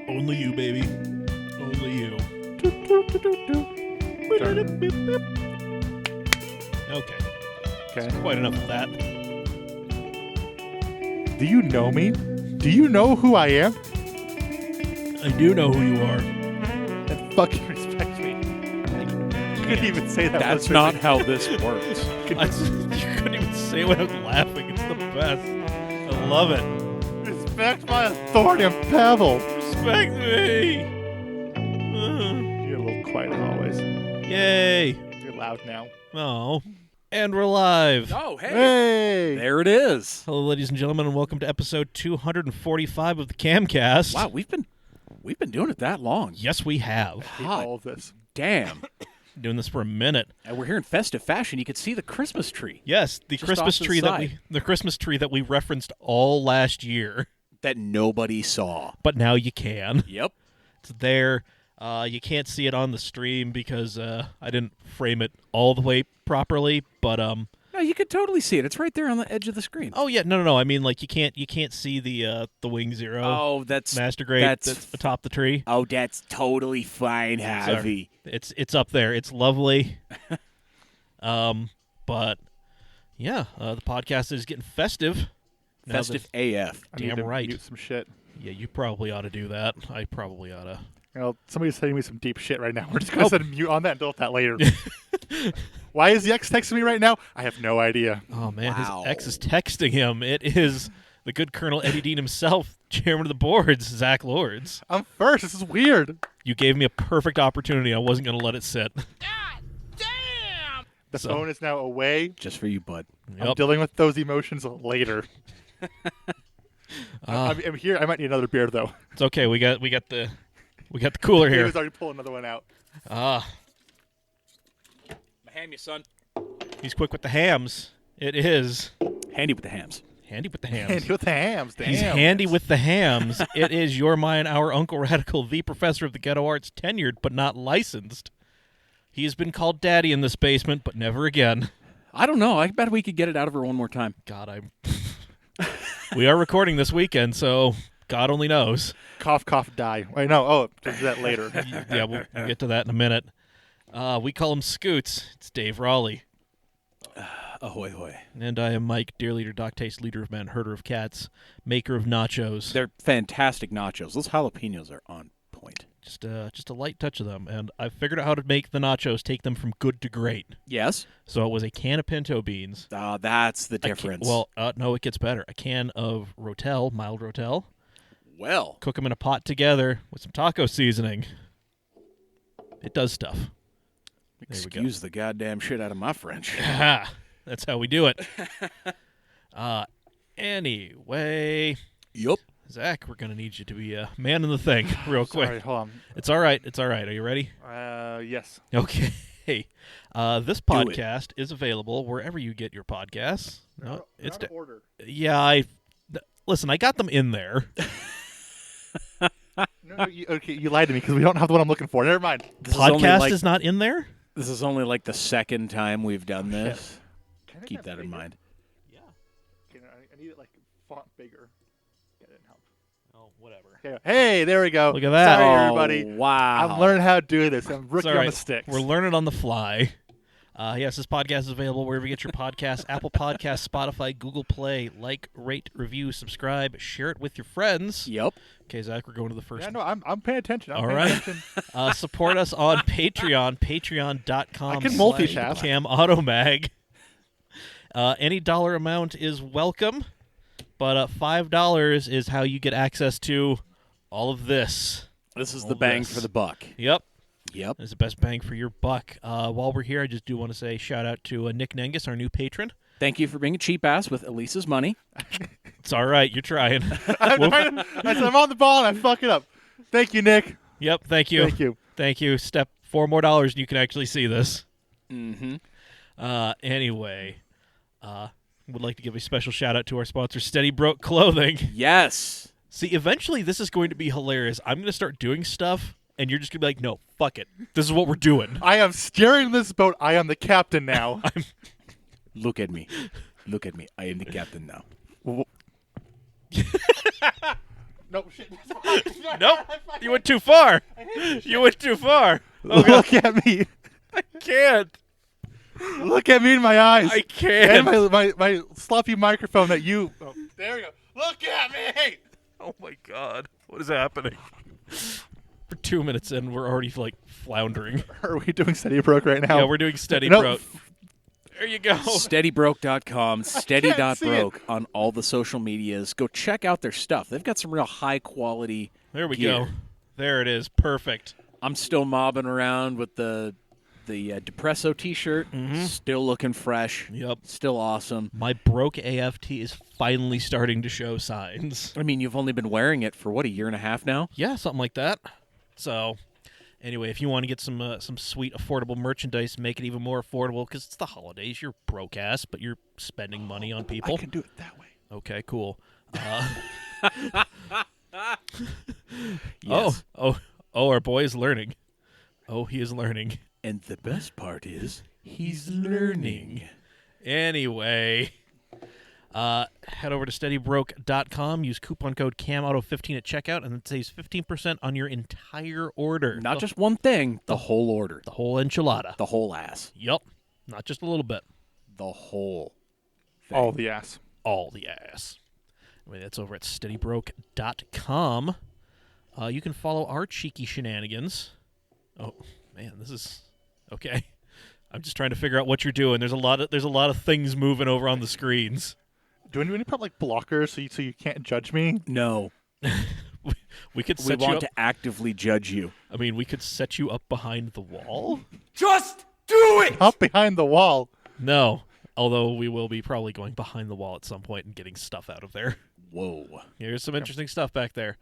Only you, baby. Only you. Okay. That's quite enough of that. Do you know me? Do you know who I am? I do know who you are. Then fucking respect me. You couldn't even say that. That's not how this works. You couldn't even say it without laughing. It's the best. I love it. Respect my authority and Pebble. Respect me. You're a little quiet as always. Yay. You're loud now. Oh. And we're live. Oh, hey. Hey! There it is. Hello, ladies and gentlemen, and welcome to episode 245 of the Camcast. Wow, we've been doing it that long. Yes, we have. Hot All of this. damn. Doing this for a minute. And we're here in festive fashion. You can see the Christmas tree Yes, the Just Christmas off to the tree side. the Christmas tree that we referenced all last year, that nobody saw. but now you can. Yep. It's there. You can't see it on the stream because I didn't frame it all the way properly, but No, you could totally see it. It's right there on the edge of the screen. oh yeah, no. I mean, like you can't see the Wing Zero Oh, that's Master Grade that's atop the tree. Oh, that's totally fine, Harvey. It's up there. It's lovely. But yeah, the podcast is getting festive. Now Festive AF. I need Damn to right. mute some shit. Yeah, you probably ought to do that. I probably ought to. You know, somebody's sending me some deep shit right now. We're just going to set mute on that and deal with that later. Why is the ex texting me right now? I have no idea. Oh man, Wow. his ex is texting him. It is the good Colonel Eddie Dean himself, chairman of the boards, Zach Lords. I'm first. This is weird. You gave me a perfect opportunity. I wasn't going to let it sit. The So- phone is now away. Just for you, bud. I'm Yep. dealing with those emotions later. I'm here. I might need another beer, though. It's okay. We got the cooler He here. was already pulling another one out. Ham you, son. He's quick with the hams. It is Handy with the hams. handy with the hams. Handy with the hams. Damn. He's handy with the hams. It is your mine, our Uncle Radical, the professor of the ghetto arts, tenured but not licensed. He has been called daddy in this basement, but never again. I don't know. I bet we could get it out of her one more time. God, we are recording this weekend, so God only knows. Cough, cough, die. Wait, no. Oh, we'll do that later. Yeah, we'll get to that in a minute. We call him Scoots. It's Dave Raleigh. Ahoy, hoy. And I am Mike, dear leader, dog taste, leader of men, herder of cats, maker of nachos. They're fantastic nachos. Those jalapenos are on point. Just a light touch of them. And I figured out how to make the nachos, take them from good to great. Yes? So it was a can of pinto beans. That's the a can- difference. no, it gets better. A can of Rotel, mild Rotel. Well. Cook them in a pot together with some taco seasoning. It does stuff. There we go. Excuse the goddamn shit out of my French. Ha! That's how we do it. Anyway, Yup. Zach, we're going to need you to be a man in the thing real quick. Sorry, hold It's all right. It's all right. Are you ready? on. Yes. Okay. This podcast is available wherever you get your podcasts. No, it's out of order. yeah. Listen. I got them in there. No, you lied to me because we don't have the one I'm looking for. Never mind. Podcast is not in there. This is only like the second time we've done this. Can I Keep get that in bigger? mind. Yeah. I need it like font bigger. That didn't help. Oh, whatever. Okay. Hey, there we go. Look at that. Sorry, Oh, everybody. wow. I'm learning how to do this. I'm It's rookie all on right. the sticks. We're learning on the fly. Yes, this podcast is available wherever you get your podcasts. Apple Podcasts, Spotify, Google Play. Like, rate, review, subscribe, share it with your friends. Yep. Okay, Zach, we're going to the first. Yeah, no, I'm paying attention. I'm All paying right. attention. Support us on Patreon, patreon.com. I can multitask. Cam Automag. Any dollar amount is welcome, but $5 is how you get access to all of this. This is All the bang this. for the buck. Yep. Yep. It's the best bang for your buck. While we're here, I just do want to say shout out to Nick Nengus, our new patron. Thank you for being a cheap ass with Elisa's money. It's all right. You're trying. I said I'm on the ball and I fuck it up. Thank you, Nick. Yep. Thank you. Thank you. Thank you. Step $4 more and you can actually see this. Mm-hmm. Anyway, would like to give a special shout out to our sponsor, Steady Broke Clothing. Yes. See, eventually this is going to be hilarious. I'm going to start doing stuff, and you're just going to be like, no, fuck it. This is what we're doing. I am steering this boat. I am the captain now. Look at me. Look at me. I am the captain now. No, No, shit. Nope. You went too far. You went too far. Oh, God. Look at me. I can't. Look at me in my eyes. I can't. And my sloppy microphone that you... Oh, there we go. Look at me. Oh, my God. What is happening? For 2 minutes in, we're already, like, floundering. Are we doing Steady Broke right now? Yeah, we're doing Steady No. Broke. There you go. SteadyBroke.com, steady.broke it. on all the social medias. Go check out their stuff. They've got some real high quality There we gear. go. There it is. Perfect. I'm still mobbing around with the Depresso T-shirt. Still looking fresh. Yep. Still awesome. My broke AFT is finally starting to show signs. I mean, you've only been wearing it for, what, a year and a half now? Yeah, something like that. So, anyway, if you want to get some sweet, affordable merchandise, make it even more affordable because it's the holidays. You're broke ass, but you're spending money on people. I can do it that way. Okay, cool. Yes. Oh, our boy is learning. Oh, he is learning. And the best part is He's learning. Anyway, head over to steadybroke.com. Use coupon code CAMAUTO15 at checkout, and it saves 15% on your entire order. not just one thing, the whole order. The whole enchilada. The whole ass. Yup. Not just a little bit. The whole thing. All the ass. All the ass. Anyway, that's over at steadybroke.com. You can follow our cheeky shenanigans. Oh, man, this is... Okay. I'm just trying to figure out what you're doing. There's a lot of things moving over on the screens. Do we need to put like blockers so you can't judge me? No. We could We set you want up. to actively judge you. I mean, we could set you up behind the wall. Just do it! Up behind the wall. No, although we will be probably going behind the wall at some point and getting stuff out of there. Whoa. There's some interesting stuff back there.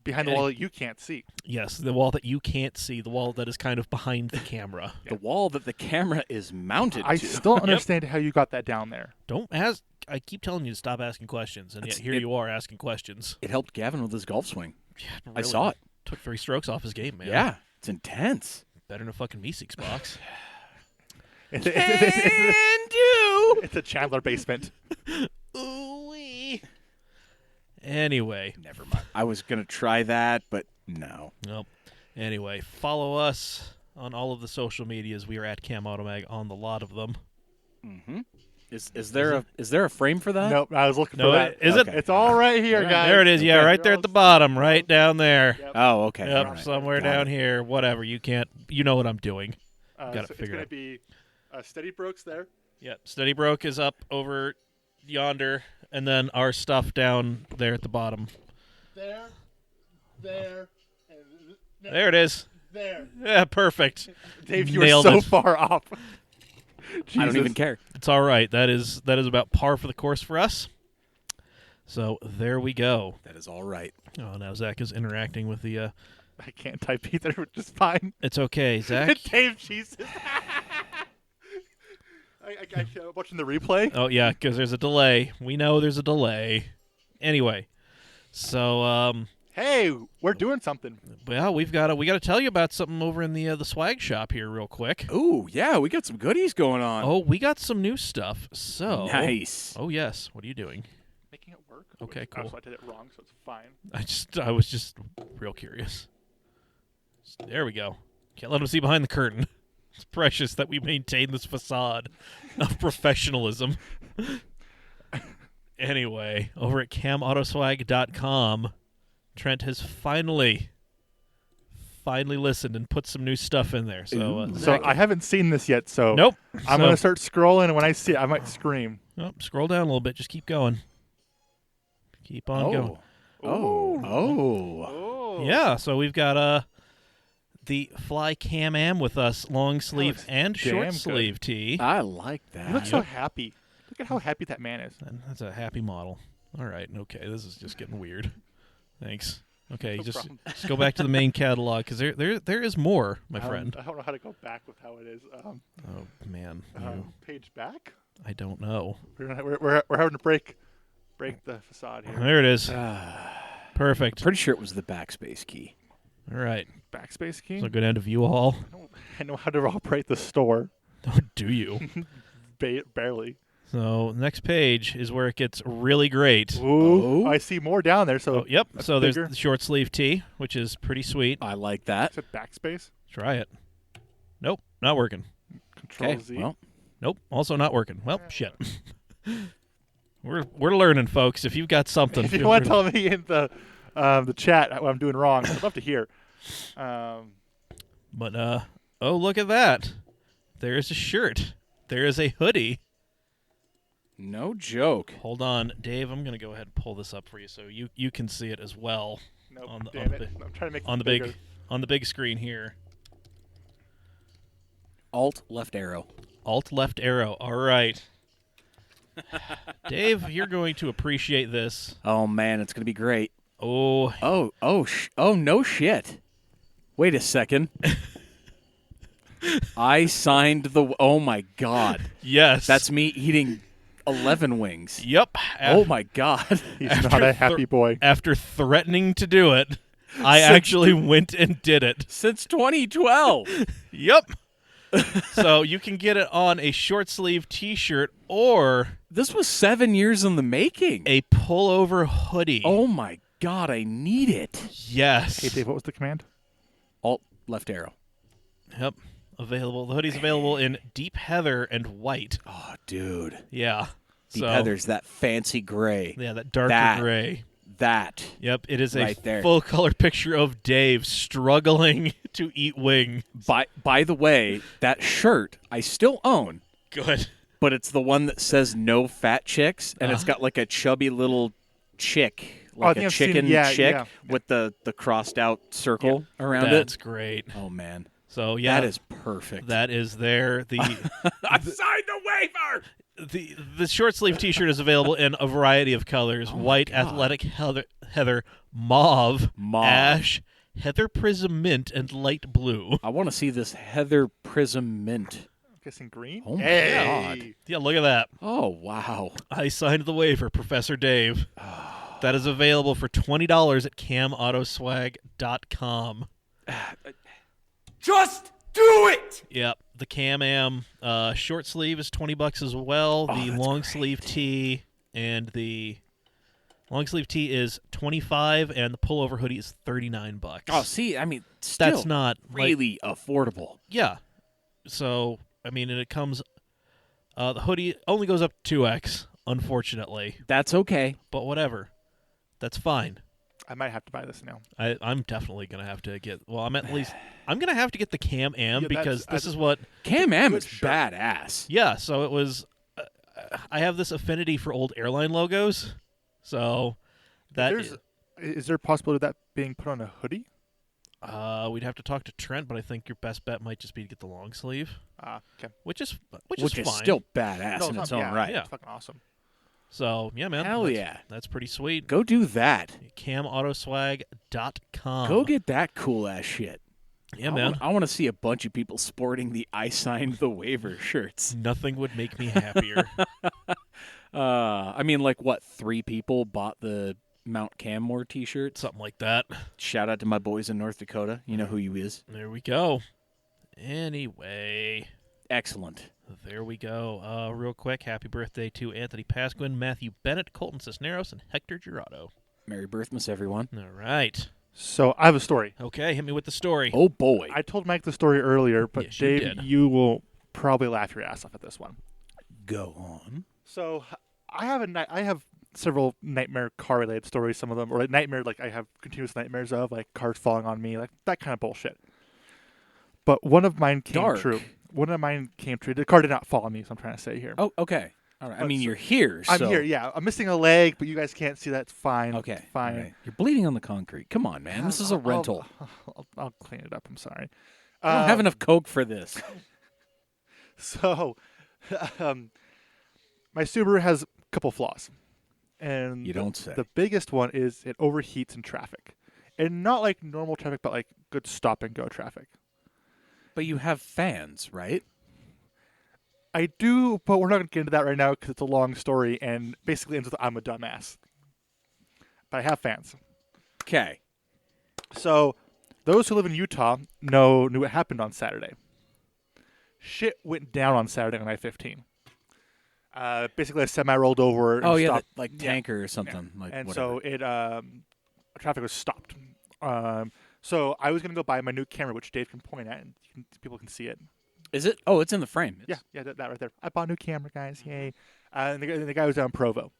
Behind the wall that you can't see. Yes, the wall that you can't see, the wall that is kind of behind the camera. The wall that the camera is mounted I to. still don't understand how you got that down there. Don't ask. I keep telling you to stop asking questions, and yet here you are asking questions. It helped Gavin with his golf swing. Yeah, I really saw it. Took 3 strokes off his game, man. Yeah. It's intense. Better than a fucking Meeseeks box. It's a Chandler basement. Ooh-wee. Anyway. Never mind. I was going to try that, but no. Nope. Anyway, follow us on all of the social medias. We are at Cam Automag on the lot of them. Mm-hmm. Is there a frame for that? Nope, I was looking No, for that. is it? It's all right here, guys. There it is. Yeah, Okay. right there at the bottom, right down there. Yep. Oh, okay. Yep, All right. somewhere Got down it. here. Whatever. You can't. You know what I'm doing. Got it So figured it's out. going to be Steady Brooks there. Yep. Steady Broke is up over yonder, and then our stuff down there at the bottom. There. And There it is. there. Yeah, perfect. Dave, you Nailed were so it. far off. I don't Jesus. even care. It's all right. That is about par for the course for us. So there we go. That is all right. Oh, now Zach is interacting with the. I can't type either, which is fine. It's okay, Zach. Dave, Jesus. I'm watching the replay. Oh yeah, because there's a delay. We know there's a delay. Anyway, so Hey, we're doing something. well, we got to tell you about something over in the swag shop here, real quick. Ooh, yeah, we got some goodies going on. Oh, we got some new stuff. So Nice. Oh yes, what are you doing? Making it work. Okay, Oh, cool. so I did it wrong, so it's fine. I was just real curious. There we go. Can't let them see behind the curtain. It's precious that we maintain this facade of professionalism. Anyway, over at CamAutoswag.com, Trent has finally listened and put some new stuff in there. So, So Zach, I haven't seen this yet, so nope. I'm So- going to start scrolling, and when I see it, I might scream. Oh, scroll down a little bit. Just keep going. Keep on going. Oh. Yeah, so we've got the Fly Can-Am with us, long sleeve looks and short damn sleeve tee. I like that. You look so happy. Look at how happy that man is. And that's a happy model. All right, okay, this is just getting weird. Thanks. Okay, No just problem. go back to the main catalog because there is more, my friend. I don't know how to go back with how it is. Oh man, Page back? I don't know. We're having to break the facade here. There it is. Perfect. Pretty sure it was the backspace key. All right, Backspace key? so go down to view all. I know how to operate the store. Oh, do you? Barely. So next page is where it gets really great. Ooh, Oh. I see more down there. So Oh, yep. that's So bigger. there's the short sleeve tee, which is pretty sweet. I like that. Is it backspace? Try it. Nope, not working. Control Okay, Z. well, Nope, also not working. Well, shit. We're learning, folks. If you've got something, If you feel want free to tell me in the chat what I'm doing wrong, I'd love to hear. But oh, look at that. There's a shirt. There is a hoodie. no joke. Hold on, Dave. I'm gonna go ahead and pull this up for you so you can see it as well Nope, On the- damn on the it. I'm trying to make on this the bigger. on the big screen here. Alt left arrow. Alt left arrow. All right. Dave, you're going to appreciate this. Oh man, it's gonna be great. Oh, Oh, no shit. Wait a second. I signed the. Oh my god, yes. that's me eating 11 wings. Yep. Oh my god. He's After not a happy boy. After threatening to do it, I Since actually went and did it. Since 2012. Yep. So you can get it on a short sleeve T-shirt or This was 7 years in the making. a pullover hoodie. Oh my god, I need it. yes. Hey, Dave, what was the command? Alt left arrow. Yep. Available. The hoodie's available in deep heather and white. Oh, dude. Yeah. Deep So, heather's that fancy gray. Yeah, that darker That. gray. That. Yep. It is a Right there. full color picture of Dave struggling to eat wing. By the way, that shirt I still own, Good. but it's the one that says no fat chicks, and it's Uh-huh. got like a chubby little chick, I like think a I've seen- chicken yeah, chick yeah. with the crossed out circle around That's it. great. Oh man, So yeah, that is perfect. that is there. The I've signed the waiver. the short sleeve T-shirt is available in a variety of colors: Oh my white, God. athletic heather, mauve, Mauve. ash, heather prism mint, and light blue. I want to see this heather prism mint. I'm guessing green. Oh my hey. God. Yeah, look at that. Oh wow. I signed the waiver, Professor Dave. That is available for $20 at CamAutoSwag.com. Just do it! Yep, the Can-Am short sleeve is $20 as well. Oh, The that's long great. sleeve tee and the long sleeve tee is $25, and the pullover hoodie is $39. Oh, see, I mean, still That's not like- really affordable. yeah. So I mean, and it comes. The hoodie only goes up 2X, unfortunately, That's okay. but whatever. That's fine. I might have to buy this now. I'm definitely gonna have to get. Well, I'm gonna have to get the Can-Am Yeah, because that's- this is what. Can-Am Good is shirt. badass. Yeah. So it was. I have this affinity for old airline logos, so that Is there a possibility of that being put on a hoodie? we'd have to talk to Trent, but I think your best bet might just be to get the long sleeve, Okay. which is Which is fine. still badass No, in it's its not- own yeah, right. Yeah. It's fucking awesome. So yeah, man. Hell that's, yeah. That's pretty sweet. Go do that. CamAutoSwag.com. Go get that cool ass shit. Yeah, man. I want to see a bunch of people sporting the I signed the waiver shirts. Nothing would make me happier. I mean, like what? 3 people bought the Mount Canmore T-shirts. Something like that. Shout out to my boys in North Dakota. You know who you is. There we go. Anyway, Excellent. there we go. Real quick, happy birthday to Anthony Pasquin, Matthew Bennett, Colton Cisneros, and Hector Giraudo. Merry Birthmas, everyone. All right. So I have a story. Okay, hit me with the story. Oh boy. I told Mike the story earlier, but Yes, you Dave, did. you will probably laugh your ass off at this one. Go on. So I have several nightmare car related stories. Some of them, or like nightmare, like I have continuous nightmares of like cars falling on me, like that kind of bullshit. But one of mine came Dark. true. One of mine came true. The car did not fall on me, so I'm trying to say here. Oh, okay. All right. I But mean, so- you're here. I'm so- here, yeah. I'm missing a leg, but you guys can't see that. It's fine. Okay. Fine. all right. You're bleeding on the concrete. Come on, man. This is a rental. I'll clean it up. I'm sorry. I don't have enough Coke for this. So, my Subaru has a couple flaws, and You don't say. The biggest one is it overheats in traffic, and not like normal traffic, but like good stop and go traffic. But you have fans, right? I do, but we're not going to get into that right now because it's a long story and basically ends with I'm a dumbass. But I have fans. Okay. So, those who live in Utah knew what happened on Saturday. Shit went down on Saturday on I-15. Basically, a semi rolled over. And Oh yeah, stopped. like tanker or something. Like And whatever. so it traffic was stopped. So I was gonna go buy my new camera, which Dave can point at, and people can see it. Is it? Oh, it's in the frame. Yeah, that right there. I bought a new camera, guys! Yay! And the guy was down Provo,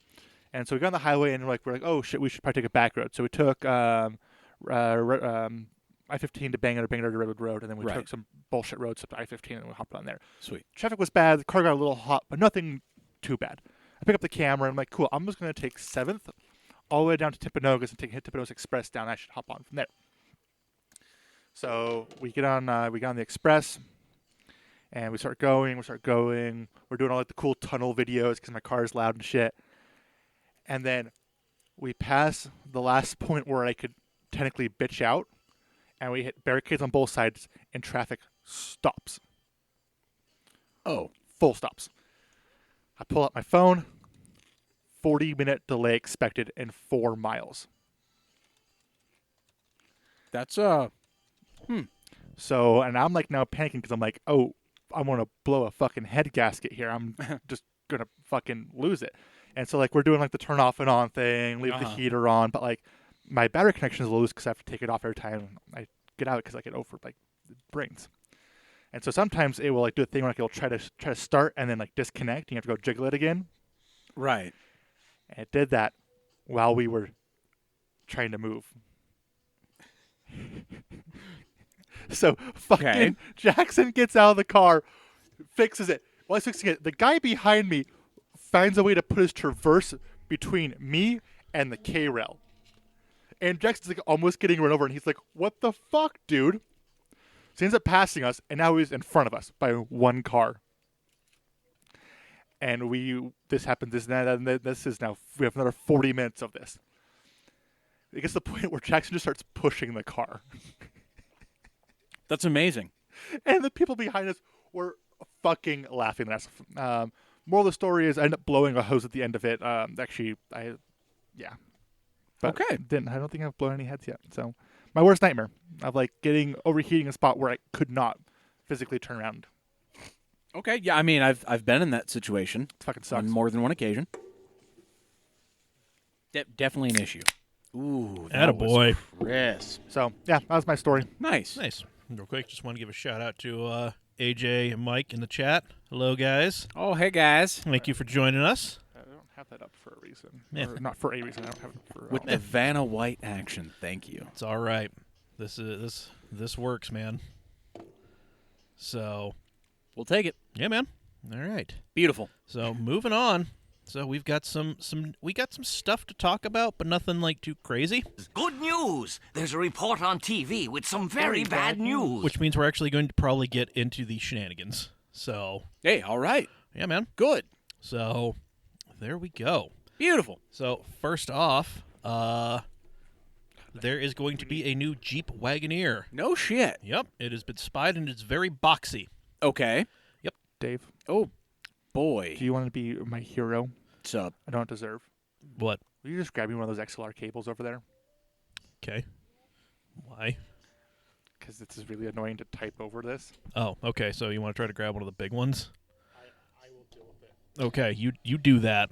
and so we got on the highway, and we're like, oh shit, we should probably take a back road. So we took I-15 to Bangor to Redwood Road, and then we took some bullshit roads up to I-15, and we hopped on there. Sweet. Traffic was bad. The car got a little hot, but nothing too bad. I pick up the camera, and I'm like, cool. I'm just gonna take 7th all the way down to Timpanogos and hit Timpanogos Express down. I should hop on from there. So we get on the Express, and we start going. We're doing all like the cool tunnel videos because my car is loud and shit. And then we pass the last point where I could technically bitch out, and we hit barricades on both sides, and traffic stops. Oh, Full stops. I pull out my phone. 40-minute delay expected in 4 miles. that's So, and I'm like now panicking because I'm like, oh, I want to blow a fucking head gasket here. I'm just gonna fucking lose it. And so like we're doing like the turn off and on thing, leave the heater on, but like my battery connection is loose because I have to take it off every time I get out because I get over like it brings. And so sometimes it will like do a thing where like it'll try to start and then like disconnect. And you have to go jiggle it again. right. And it did that while we were trying to move. So fucking Jackson gets out of the car, fixes it. While he's fixing it, the guy behind me finds a way to put his traverse between me and the K-rail. And Jackson's like almost getting run over, and he's like, what the fuck, dude? So he ends up passing us, and now he's in front of us by 1 car. And this happens, and this is now, we have another 40 minutes of this. It gets to the point where Jackson just starts pushing the car. That's amazing. And the people behind us were fucking laughing at us. Moral of the story is I ended up blowing a hose at the end of it. Yeah. But Okay. I don't think I've blown any heads yet. So my worst nightmare of like getting overheating a spot where I could not physically turn around. Okay. Yeah. I mean, I've been in that situation It fucking sucks. on more than one occasion. Definitely an issue. Ooh, that Attaboy. was crisp. So yeah, that was my story. Nice. Nice. Real quick, just want to give a shout out to AJ and Mike in the chat. Hello, guys. Oh, hey guys. Thank you for joining us. I don't have that up for a reason. Yeah. Or not for a reason. I don't have it for With the Vanna White action. Thank you. It's all right. This works, man. So, We'll take it. yeah, man. All right. Beautiful. So moving on. So we've got some stuff to talk about, but nothing like too crazy. Good news! There's a report on TV with some very bad news. Which means we're actually going to probably get into the shenanigans. So, Hey, all right. yeah, man. Good. So, there we go. Beautiful. So, first off, there is going to be a new Jeep Wagoneer. No shit. Yep, it has been spied and it's very boxy. Okay. Dave, Oh, boy. do you want to be my hero? What's up? I don't deserve. What? Will you just grab me one of those XLR cables over there? Okay. Why? Because it's really annoying to type over this. Oh, okay. So you want to try to grab one of the big ones? I will deal with it. Okay, you do that.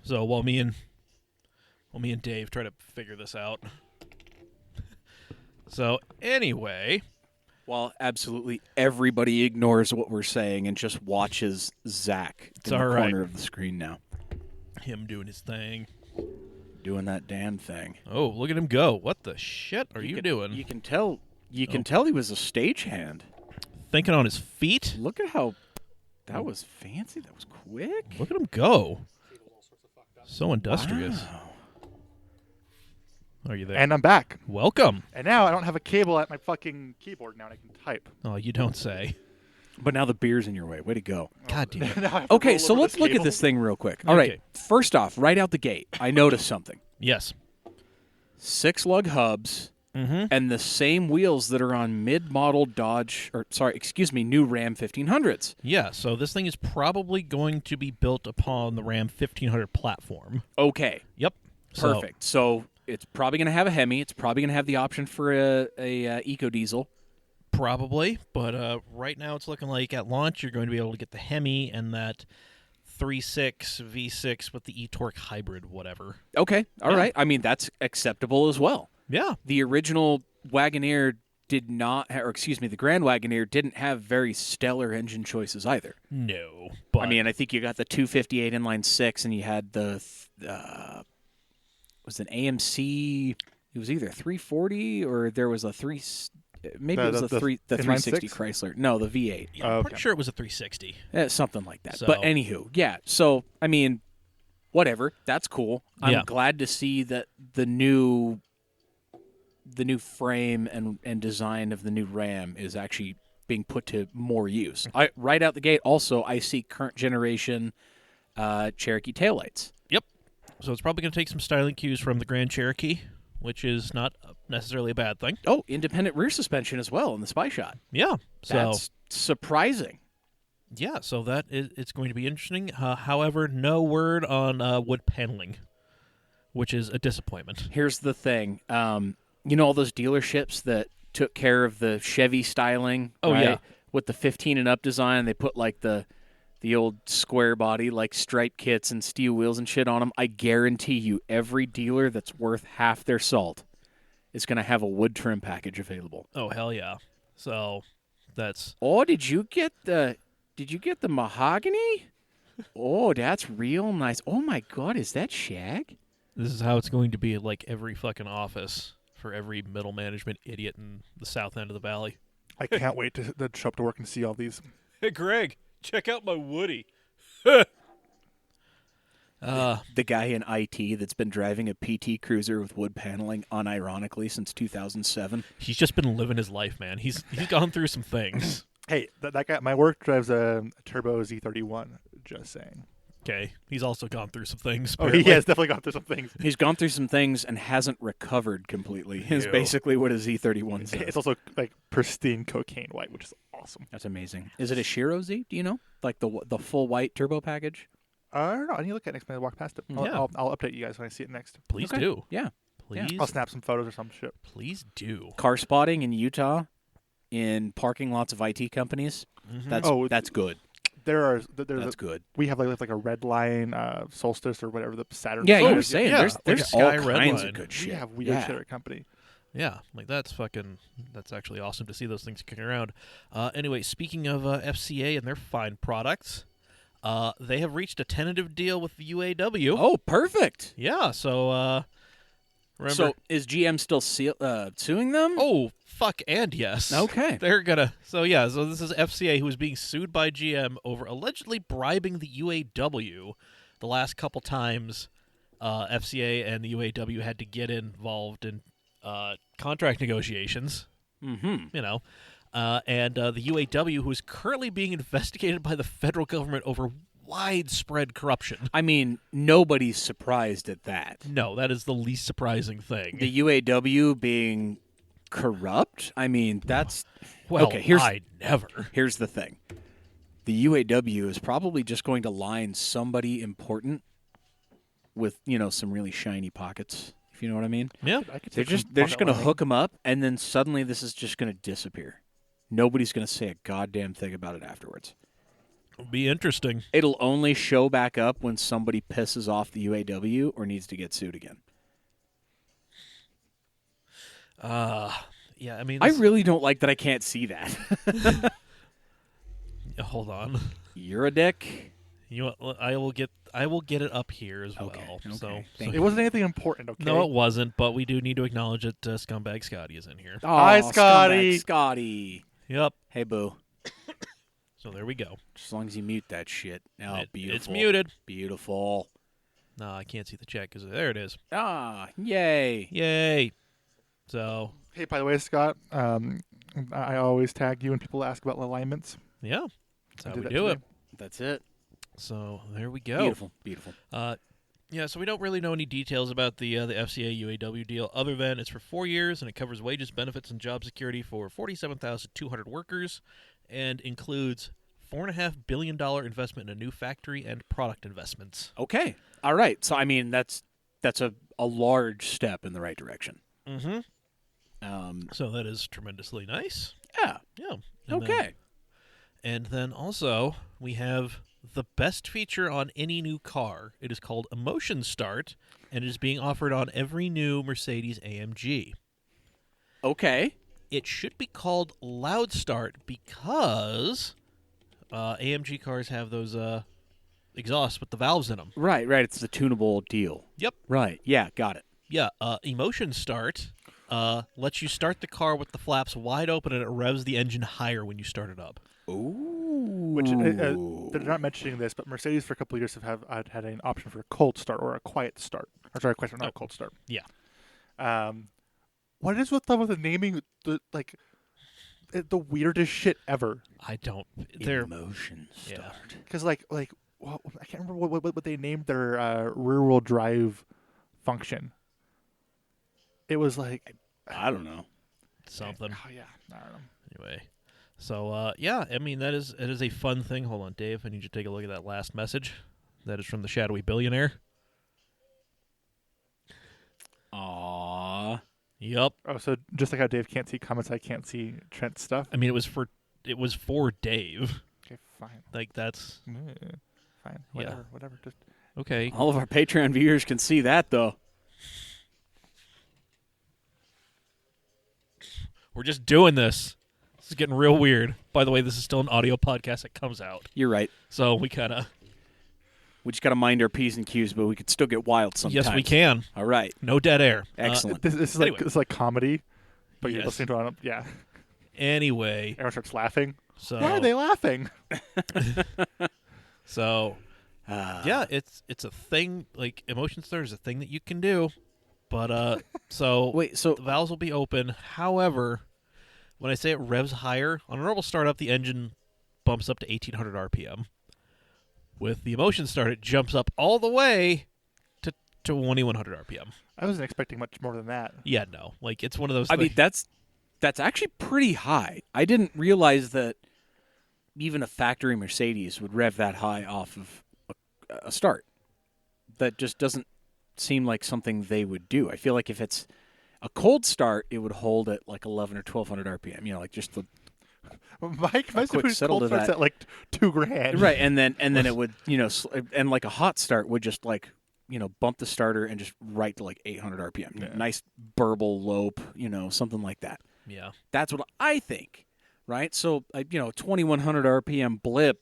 So while me and Dave try to figure this out. So anyway, While absolutely everybody ignores what we're saying and just watches Zach It's in the all right. corner of the screen now. him doing his thing. Doing that damn thing. Oh, look at him go! What the shit are you doing? You can tell he was a stagehand. Thinking on his feet? Look at how that was fancy. That was quick. Look at him go! So industrious. Wow. Are you there? And I'm back. Welcome. And now I don't have a cable at my fucking keyboard now, and I can type. Oh, you don't say. But now the beer's in your way. Way to go. God damn it. Now I have to Okay, roll so over let's look at cable. this thing real quick. All right. Okay. First off, right out the gate, I noticed something. Yes. 6 lug hubs Mm-hmm. and the same wheels that are on mid-model new Ram 1500s. Yeah. So this thing is probably going to be built upon the Ram 1500 platform. Okay. Yep. So- Perfect. So it's probably going to have a Hemi. It's probably going to have the option for a eco diesel. Probably, but right now it's looking like at launch you're going to be able to get the Hemi and that 3.6 V6 with the e-torque hybrid, whatever. Okay, all right. I mean, that's acceptable as well. Yeah. The original Wagoneer did not, or excuse me, the Grand Wagoneer didn't have very stellar engine choices either. No, but I mean, I think you got the 258 inline six, and you had the was an AMC. It was either 340 or there was a three. Maybe it was the inline 360 six? Chrysler. No, the V8. yeah, I'm pretty sure it was a 360. Something like that. So- But anywho, yeah. So I mean, whatever. That's cool. I'm Yeah. glad to see that the new frame and design of the new Ram is actually being put to more use. Right out the gate, also, I see current generation Cherokee taillights. Yep. So it's probably going to take some styling cues from the Grand Cherokee, which is not necessarily a bad thing. Oh, independent rear suspension as well in the Spy Shot. Yeah. So That's surprising. yeah, so that is, it's going to be interesting. However, no word on wood paneling, which is a disappointment. Here's the thing. You know all those dealerships that took care of the Chevy styling? Oh, right? yeah. With the 15 and up design, they put like the old square body, like stripe kits and steel wheels and shit on them. I guarantee you every dealer that's worth half their salt is going to have a wood trim package available. Oh hell yeah! So that's Oh, did you get the mahogany? Oh, that's real nice. Oh my God, is that shag? this is how it's going to be at like every fucking office for every middle management idiot in the south end of the valley. I can't wait to show up to work and see all these. Hey Greg, check out my Woody. The guy in IT that's been driving a PT Cruiser with wood paneling unironically since 2007. He's just been living his life, man. He's gone through some things. Hey, that guy at my work drives a turbo Z31. Just saying. Okay, he's also gone through some things. Oh, he apparently. has definitely gone through some things. He's gone through some things and hasn't recovered completely. Is Ew. basically what a Z31 says. It's also like pristine cocaine white, which is awesome. That's amazing. Is it a Shiro Z? Do you know? Like the full white turbo package? I don't know. I need to look at it next time I walk past it. Yeah. I'll update you guys when I see it next. Please Okay. do. Yeah. Please. I'll snap some photos or some shit. Please do. Car spotting in Utah in parking lots of IT companies. Mhm. That's good. There's That's good. we have like a red line Solstice or whatever the Saturn. Yeah, you is. were saying yeah, there's like there's a Sky all Red kinds Line. of good We shit. have weird yeah. shit at our company. Yeah, like that's actually awesome to see those things kicking around. Anyway, speaking of FCA and their fine products, they have reached a tentative deal with the UAW. Oh, perfect. Yeah, so remember? So is GM still suing them? Oh, fuck and yes. Okay. They're gonna. So this is FCA who is being sued by GM over allegedly bribing the UAW. The last couple times, FCA and the UAW had to get involved in contract negotiations. Mm-hmm. You know, and the UAW, who is currently being investigated by the federal government over widespread corruption. I mean, nobody's surprised at that. No, that is the least surprising thing. The UAW being corrupt? I mean, that's... well, okay, here's I never. here's the thing. The UAW is probably just going to line somebody important with, some really shiny pockets, if you know what I mean. Yeah. I could They're take some just going to pocket hook them up, and then suddenly this is just going to disappear. Nobody's going to say a goddamn thing about it afterwards. It'll be interesting. It'll only show back up when somebody pisses off the UAW or needs to get sued again. Yeah, I mean, I really don't like that I can't see that. hold on. You're a dick. You know what, I will get it up here as well. Okay, So, thank It wasn't anything important, okay? no, it wasn't, but we do need to acknowledge that Scumbag Scotty is in here. Hi, Aw, Scotty. scumbag Scotty. Yep. Hey, boo. So there we go. Just as long as you mute that shit. Oh, beautiful. It's muted. Beautiful. No, I can't see the chat because there it is. Ah, yay. Yay. So, Hey, by the way, Scott, I always tag you when people ask about alignments. yeah, that's I how did we that do it. today. That's it. So there we go. Beautiful. Beautiful. Yeah, so we don't really know any details about the FCA UAW deal other than it's for 4 years and it covers wages, benefits, and job security for 47,200 workers and includes $4.5 billion investment in a new factory and product investments. Okay. All right. So, I mean, that's a large step in the right direction. Mm-hmm. So that is tremendously nice. Yeah. Yeah. And Okay. And then also, we have the best feature on any new car. It is called Emotion Start, and it is being offered on every new Mercedes AMG. Okay. It should be called Loud Start because AMG cars have those exhausts with the valves in them. Right. It's the tunable deal. Yep. Right. Yeah, got it. Yeah, Emotion Start lets you start the car with the flaps wide open, and it revs the engine higher when you start it up. Ooh. Which they're not mentioning this, but Mercedes for a couple of years have had an option for a cold start or a quiet start. Or sorry, quiet start, not a cold start. Yeah. What is with the naming? The weirdest shit ever. I don't. They're Emotion Start. Because well, I can't remember what they named their rear-wheel drive function. It was like I don't know. something. Oh yeah, I don't know. Anyway, so yeah, I mean it is a fun thing. Hold on, Dave, I need you to take a look at that last message. That is from the shadowy billionaire. Aww. Yep. Oh, so just like how Dave can't see comments, I can't see Trent's stuff. I mean it was for Dave. Okay, fine. Like that's Fine. Yeah. Whatever. Just okay. All of our Patreon viewers can see that, though. We're just doing this. This is getting real weird. By the way, this is still an audio podcast that comes out. You're right. So we kind of... We just got to mind our P's and Q's, but we could still get wild sometimes. Yes, we can. All right. No dead air. Excellent. this is Anyway. it's like comedy, but you're Yes. listening to it. Yeah. Anyway. Everyone starts laughing. So, Why are they laughing? So, yeah, it's a thing. Like, Emotion Start is a thing that you can do. But, so... Wait, so The valves will be open. However, when I say it revs higher, on a normal startup, the engine bumps up to 1,800 RPM. With the Emotion Start, it jumps up all the way to 2,100 RPM. I wasn't expecting much more than that. Yeah, no. Like, it's one of those I things. mean, that's actually pretty high. I didn't realize that even a factory Mercedes would rev that high off of a start. That just doesn't seem like something they would do. I feel like if it's a cold start, it would hold at like 11 or 1,200 RPM. You know, like just the Mike, my quick super settle cold to starts that. at like $2,000. right, and then it would, you know, and like a hot start would just like, you know, bump the starter and just right to like 800 RPM. Yeah. Nice burble lope, you know, something like that. Yeah. That's what I think, right? So, you know, 2,100 RPM blip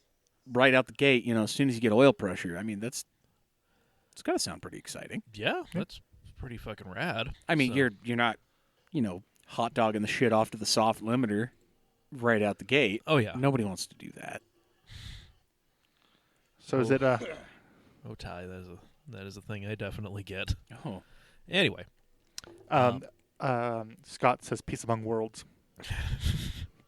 right out the gate, you know, as soon as you get oil pressure. I mean, it's got to sound pretty exciting. Yeah, that's pretty fucking rad. I mean, So- you're not, you know, hot dogging the shit off to the soft limiter right out the gate. Oh, yeah. Nobody wants to do that. So is it Oh, Ty, that is a thing I definitely get. Oh, Anyway. Scott says peace among worlds.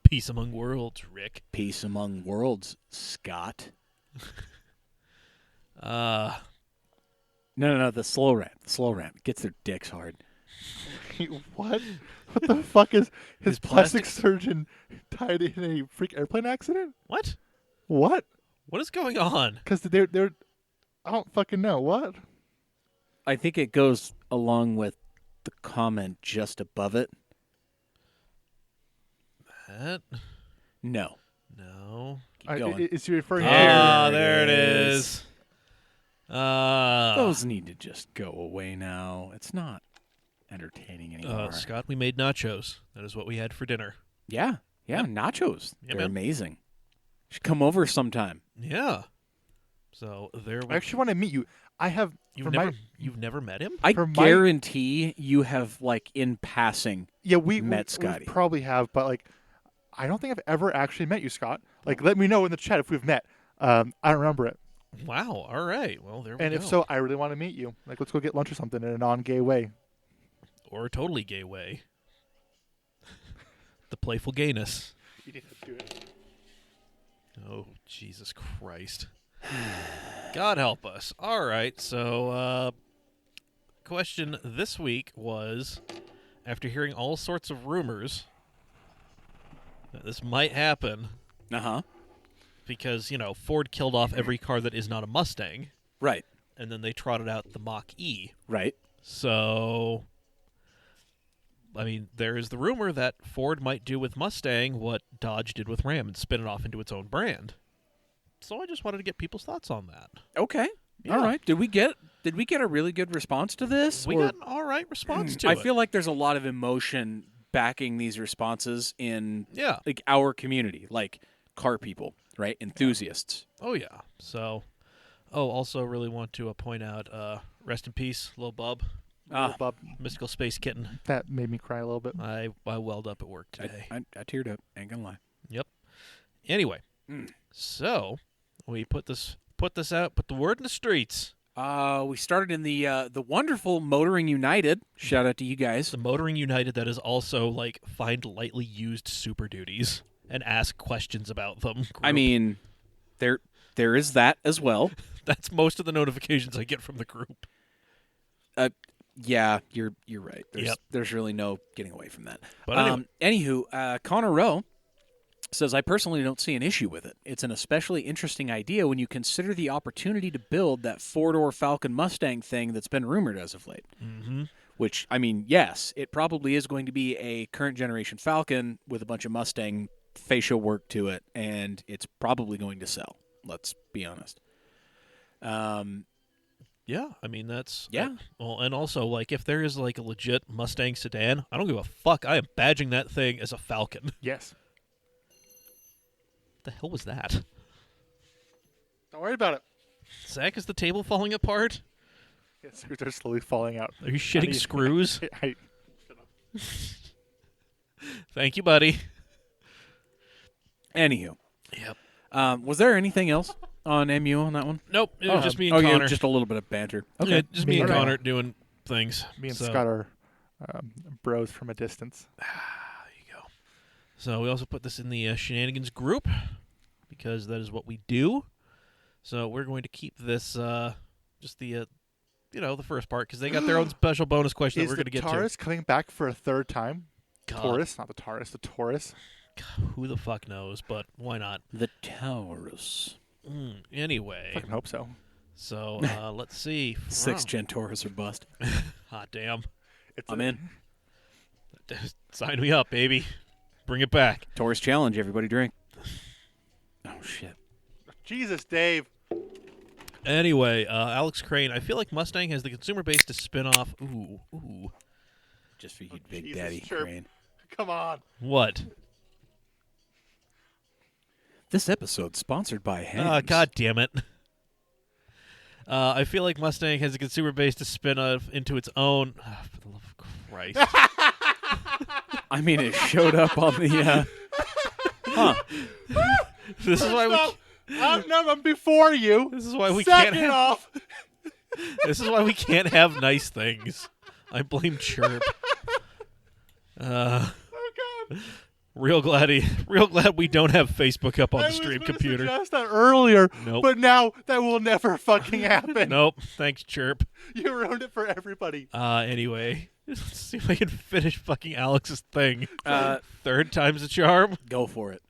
Peace among worlds, Rick. peace among worlds, Scott. Uh, No, the slow ramp. The slow ramp. It gets their dicks hard. What? What the fuck is his His plastic plastic- surgeon tied in a freak airplane accident? what? What? What is going on? Because they're I don't fucking know. What? I think it goes along with the comment just above it. That? No. No. Keep going. Is he referring Ah, to? there it is. is. Those need to just go away now. It's not entertaining anymore. Scott, we made nachos. That is what we had for dinner. Yeah, nachos. Yeah, They're man. amazing. You should come over sometime. Yeah. So there we I actually want to meet you. I have. You've never met him? I For my- guarantee you have, like, in passing. Yeah, we met we Scotty. probably have, but like, I don't think I've ever actually met you, Scott. Like, let me know in the chat if we've met. I don't remember it. Wow. All right. Well, there we And go. if so, I really want to meet you. Like, let's go get lunch or something in a non-gay way. Or a totally gay way. The playful gayness. You need to do it. Oh, Jesus Christ. God help us. All right, so question this week was, after hearing all sorts of rumors that this might happen Uh-huh. because, Ford killed off every car that is not a Mustang, Right. and then they trotted out the Mach-E. Right. So, I mean, there is the rumor that Ford might do with Mustang what Dodge did with Ram and spin it off into its own brand. So I just wanted to get people's thoughts on that. Okay. Yeah. All right. Did we get a really good response to this? We or- got an all right response to I it. feel like there's a lot of emotion backing these responses in Yeah. like our community, like car people, right? Enthusiasts. Oh, yeah. So, also really want to point out, rest in peace, Lil Bub, Ah, Bub, mystical space kitten. that made me cry a little bit. I welled up at work today. I teared up. Ain't gonna lie. Yep. Anyway, Mm. so we put this out, put the word in the streets. We started in the wonderful Motoring United. Shout out to you guys. The Motoring United that is also like find lightly used Super Duties and ask questions about them. I group. mean, there is that as well. That's most of the notifications I get from the group. Yeah, you're right. Yep. There's really no getting away from that. But anyway. Anywho, Connor Rowe says, I personally don't see an issue with it. It's an especially interesting idea when you consider the opportunity to build that four-door Falcon Mustang thing that's been rumored as of late. Mm-hmm. Which, I mean, yes, it probably is going to be a current generation Falcon with a bunch of Mustang facial work to it, and it's probably going to sell. Let's be honest. Yeah, I mean that's Yeah. well, and also like if there is like a legit Mustang sedan, I don't give a fuck. I am badging that thing as a Falcon. Yes. The hell was that? Don't worry about it. Zach, is the table falling apart? Yes, they're slowly falling out. Are you shitting screws? I, Thank you, buddy. Anywho, Yep. was there anything else on MU on that one? Nope. It was just me and yeah, Connor. just a little bit of banter. Okay, Okay. just me and Me and Connor doing things. me and So, Scott are bros from a distance. There you go. So we also put this in the shenanigans group because that is what we do. So we're going to keep this just the the first part because they got their own special bonus question that Is we're the going to get Taurus coming back for a third time? to. God, Taurus, not the Taurus, the Taurus. who the fuck knows? But why not? The Taurus. Anyway, Fucking hope so. so let's see. Sixth gen Taurus or bust. Hot damn! I'm in. Sign me up, baby. Bring it back. Taurus challenge. Everybody drink. Oh shit. Jesus, Dave. Anyway, Alex Crane. I feel like Mustang has the consumer base to spin off. Ooh. Just for you, Big Jesus, Daddy chirp. Crane. Come on. What? This episode sponsored by Hams. God damn it. I feel like Mustang has a consumer base to spin off into its own. For the love of Christ. I mean, it showed up on the. This is why I'm before you. This is why we Sack can't it have. off. This is why we can't have nice things. I blame Chirp. Oh God. Real glad we don't have Facebook up on the stream I was gonna computer. suggest that earlier, Nope. but now that will never fucking happen. Nope. Thanks, Chirp. You ruined it for everybody. Anyway, let's see if I can finish fucking Alex's thing. Uh, Third time's a charm. Go for it.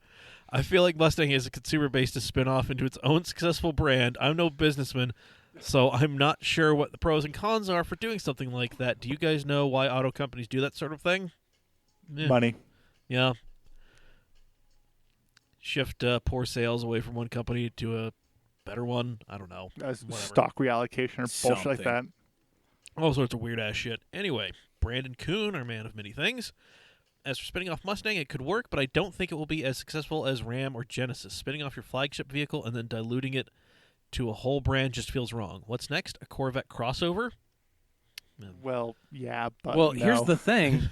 I feel like Mustang has a consumer base to spin off into its own successful brand. I'm no businessman, so I'm not sure what the pros and cons are for doing something like that. Do you guys know why auto companies do that sort of thing? Eh, Money. Yeah. Shift poor sales away from one company to a better one. I don't know. Whatever. Stock reallocation or bullshit like that. Something. All sorts of weird ass shit. Anyway, Brandon Kuhn, our man of many things. As for spinning off Mustang, it could work, but I don't think it will be as successful as Ram or Genesis. Spinning off your flagship vehicle and then diluting it to a whole brand just feels wrong. What's next? A Corvette crossover? Well, yeah, but Well, no. here's the thing.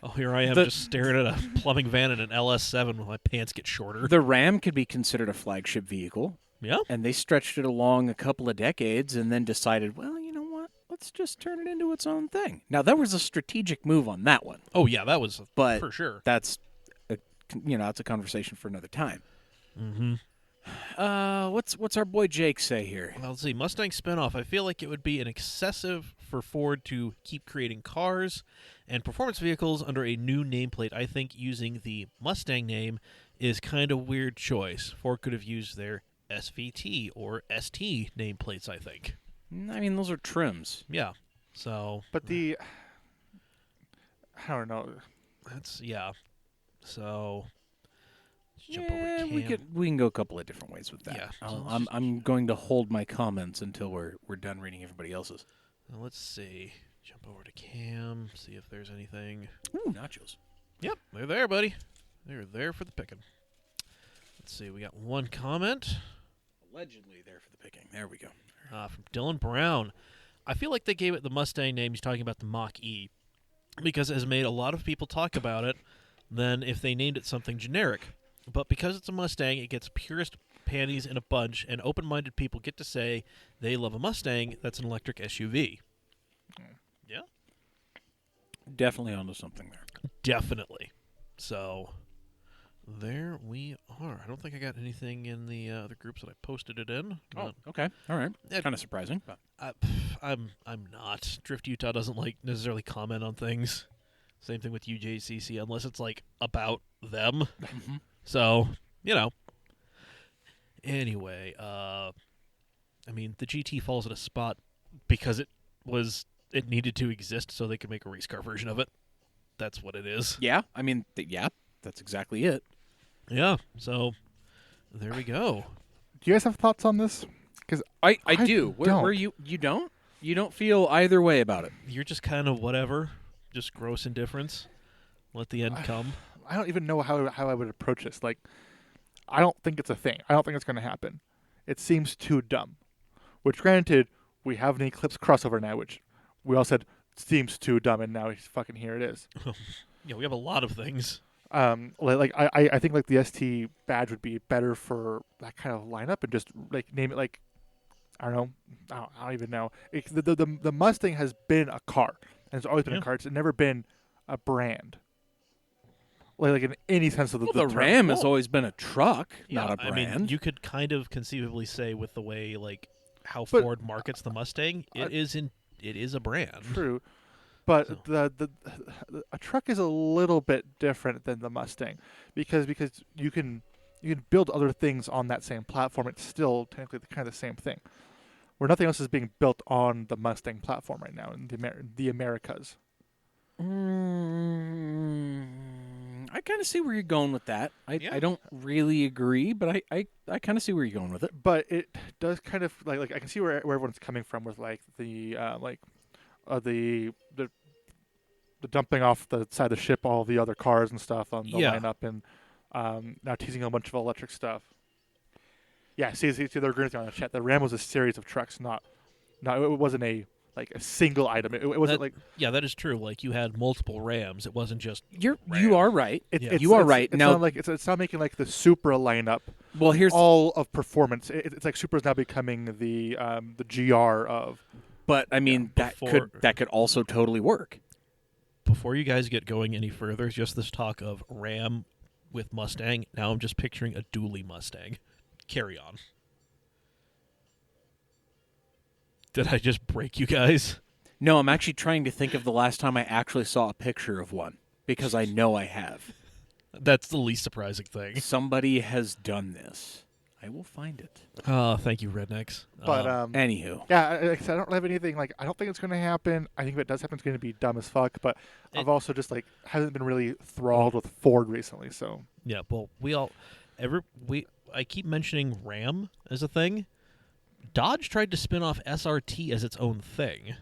Oh, here I am The- just staring at a plumbing van in an LS7 while my pants get shorter. The Ram could be considered a flagship vehicle, Yeah? and they stretched it along a couple of decades and then decided, well, you know what? Let's just turn it into its own thing. Now, there was a strategic move on that one, Oh, yeah, that was but for sure. that's that's a conversation for another time. Mm-hmm. What's our boy Jake say here? Well, let's see. Mustang spinoff. I feel like it would be an excessive for Ford to keep creating cars and performance vehicles under a new nameplate. I think using the Mustang name is kind of weird choice. Ford could have used their SVT or ST nameplates, I think. I mean, those are trims. Yeah. So, But the I don't know. Yeah. So let's jump over to we Cam. can go a couple of different ways with that. Yeah. I'm going to hold my comments until we're done reading everybody else's. Now let's see. Jump over to Cam. See if there's anything. Ooh, nachos. Yep, they're there, buddy. They're there for the picking. Let's see. We got one comment Allegedly there for the picking. There we go. from Dylan Brown. I feel like they gave it the Mustang name. He's talking about the Mach-E because it has made a lot of people talk about it than if they named it something generic. But because it's a Mustang, it gets purist panties in a bunch, and open-minded people get to say they love a Mustang that's an electric SUV. Yeah? Definitely onto something there. Definitely. So, there we are. I don't think I got anything in the other groups that I posted it in. Oh, okay. All right. Kind of surprising. But. I'm not. Drift Utah doesn't necessarily comment on things. Same thing with UJCC, unless it's about them. Mm-hmm. So, Anyway, the GT falls at a spot because it needed to exist so they could make a race car version of it. That's what it is. Yeah, that's exactly it. Yeah, so there we go. Do you guys have thoughts on this? Because I do. Where you don't? You don't feel either way about it. You're just kind of whatever, just gross indifference. Let the end come. I don't even know how I would approach this. I don't think it's a thing. I don't think it's going to happen. It seems too dumb. Which, granted, we have an Eclipse crossover now, which we all said seems too dumb, and now fucking here it is. Yeah, we have a lot of things. I think the ST badge would be better for that kind of lineup, and just name it I don't know. I don't even know. The Mustang has been a car, and it's always been a car. It's never been a brand. In any sense of the term. Ram has always been a truck, not a brand. I mean, you could kind of conceivably say with the way how Ford markets the Mustang, it is a brand. True, but a truck is a little bit different than the Mustang because you can build other things on that same platform. It's still technically kind of the same thing. Where nothing else is being built on the Mustang platform right now in the Americas. I kind of see where you're going with that. I don't really agree, but I kind of see where you're going with it. But it does kind of I can see where everyone's coming from with the dumping off the side of the ship all the other cars and stuff on the lineup, and now teasing a bunch of electric stuff. Yeah, see, they're agreeing with you on the chat. The Ram was a series of trucks, it wasn't a single item. It wasn't that is true. You had multiple Rams. It wasn't just you are right. You are right. Now it's not making the Supra lineup. Well, here's all of performance. It's like Supra's now becoming the GR of. But I mean that could also totally work. Before you guys get going any further, just this talk of Ram with Mustang. Now I'm just picturing a dually Mustang. Carry on. Did I just break you guys? No, I'm actually trying to think of the last time I actually saw a picture of one, because I know I have. That's the least surprising thing. Somebody has done this. I will find it. Oh, thank you, Rednecks. But anywho. Yeah, I don't have anything, I don't think it's going to happen. I think if it does happen, it's going to be dumb as fuck, but I've also just, hasn't been really enthralled with Ford recently, so. Yeah, well, I keep mentioning Ram as a thing. Dodge tried to spin off SRT as its own thing.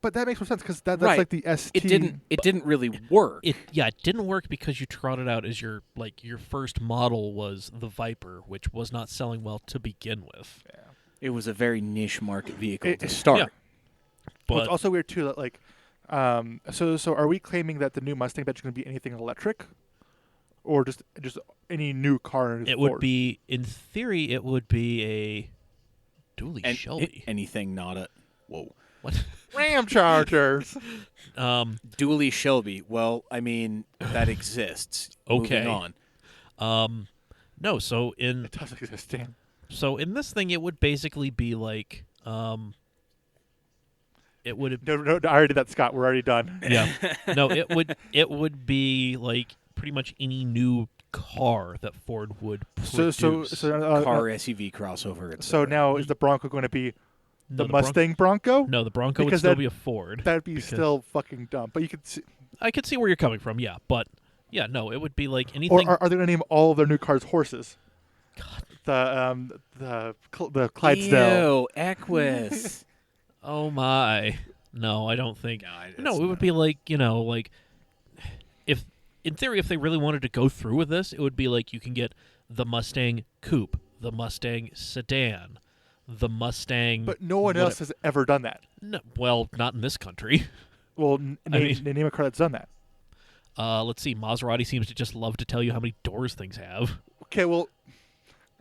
But that makes more sense because that's right. the ST. It didn't really work. It didn't work because you trotted out as your first model was the Viper, which was not selling well to begin with. Yeah. It was a very niche market vehicle to start. Yeah. But it's also weird too that so are we claiming that the new Mustang badge is going to be anything electric, or just any new car? It would be, in theory, it would be a dually Shelby. Anything not a whoa. What? Ram Chargers. Dually Shelby. Well, I mean that exists. Okay. Moving on. No. So it does exist, Dan. So in this thing, it would basically be it would. No, I already did that, Scott. We're already done. Yeah. No, it would be pretty much any new car that Ford would produce. So car SUV crossover. So now is the Bronco going to be No, the Mustang Bronco? No, the Bronco would Because still be a Ford. That'd be still fucking dumb. But you could see, I could see where you're coming from. Yeah, but yeah, no, it would be like Or anything. are they going to name all of their new cars horses? The Clydesdale. Ew, Equus. Oh my. No, I don't think. No, No, it would be like, like if in theory if they really wanted to go through with this, it would be like you can get the Mustang Coupe, the Mustang Sedan, the Mustang. But no one else has ever done that. No, well, not in this country. Well, mean- name a car that's done that. Let's see. Maserati seems to just love to tell you how many doors things have, Okay, well,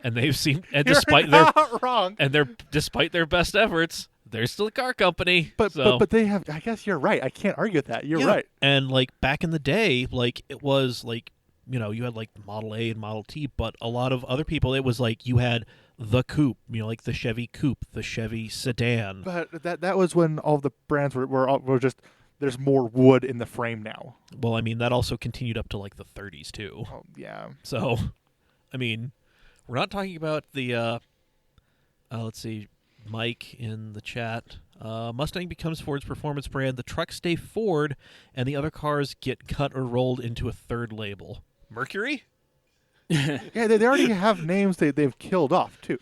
and they've seen, and you're despite their not wrong. despite their best efforts, they're still a car company. But so. but they have. I guess you're right. I can't argue with that. You're Yeah. right. And like back in the day, like it was like you had like Model A and Model T, but a lot of other people, it was like you had the coupe, like the Chevy Coupe, the Chevy Sedan. But that was when all the brands were just. There's more wood in the frame now. Well, I mean that also continued up to like the 30s too. Oh yeah. So, I mean, we're not talking about the. Let's see, Mike in the chat. Mustang becomes Ford's performance brand. The trucks stay Ford, and the other cars get cut or rolled into a third label. Mercury. Yeah, they already have names they've killed off too.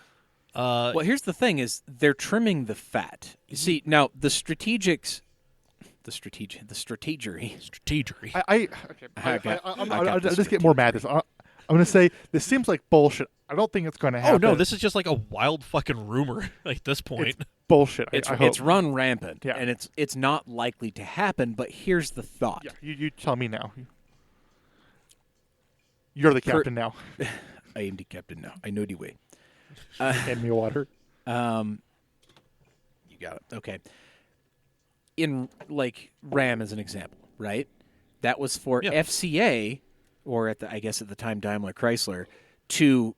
Well, here's the thing: is they're trimming the fat. You see, now the strategery. Strategery. I'll just get more mad at this. I'm going to say this seems like bullshit. I don't think it's going to happen. Oh no, this is just like a wild fucking rumor at this point. It's bullshit. It's I hope. it's run rampant, Yeah. and it's not likely to happen. But here's the thought: Yeah, you tell me now. You're the captain now. I am the captain now. I know the way. Hand me water. You got it. Okay. In like Ram as an example, right? That was for Yeah. FCA, or at the time Daimler Chrysler, to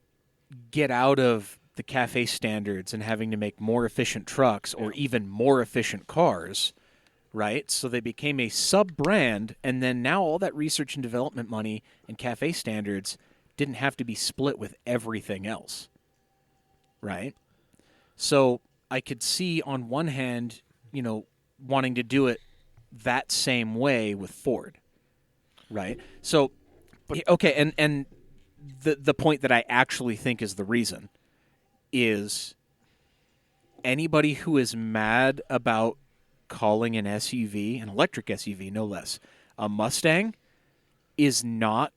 get out of the CAFE standards and having to make more efficient trucks or even more efficient cars, right? So they became a sub-brand, and then now all that research and development money and CAFE standards didn't have to be split with everything else, right? So I could see on one hand, wanting to do it that same way with Ford, right? So, okay, and the point that I actually think is the reason is anybody who is mad about calling an SUV, an electric SUV, no less, a Mustang, is not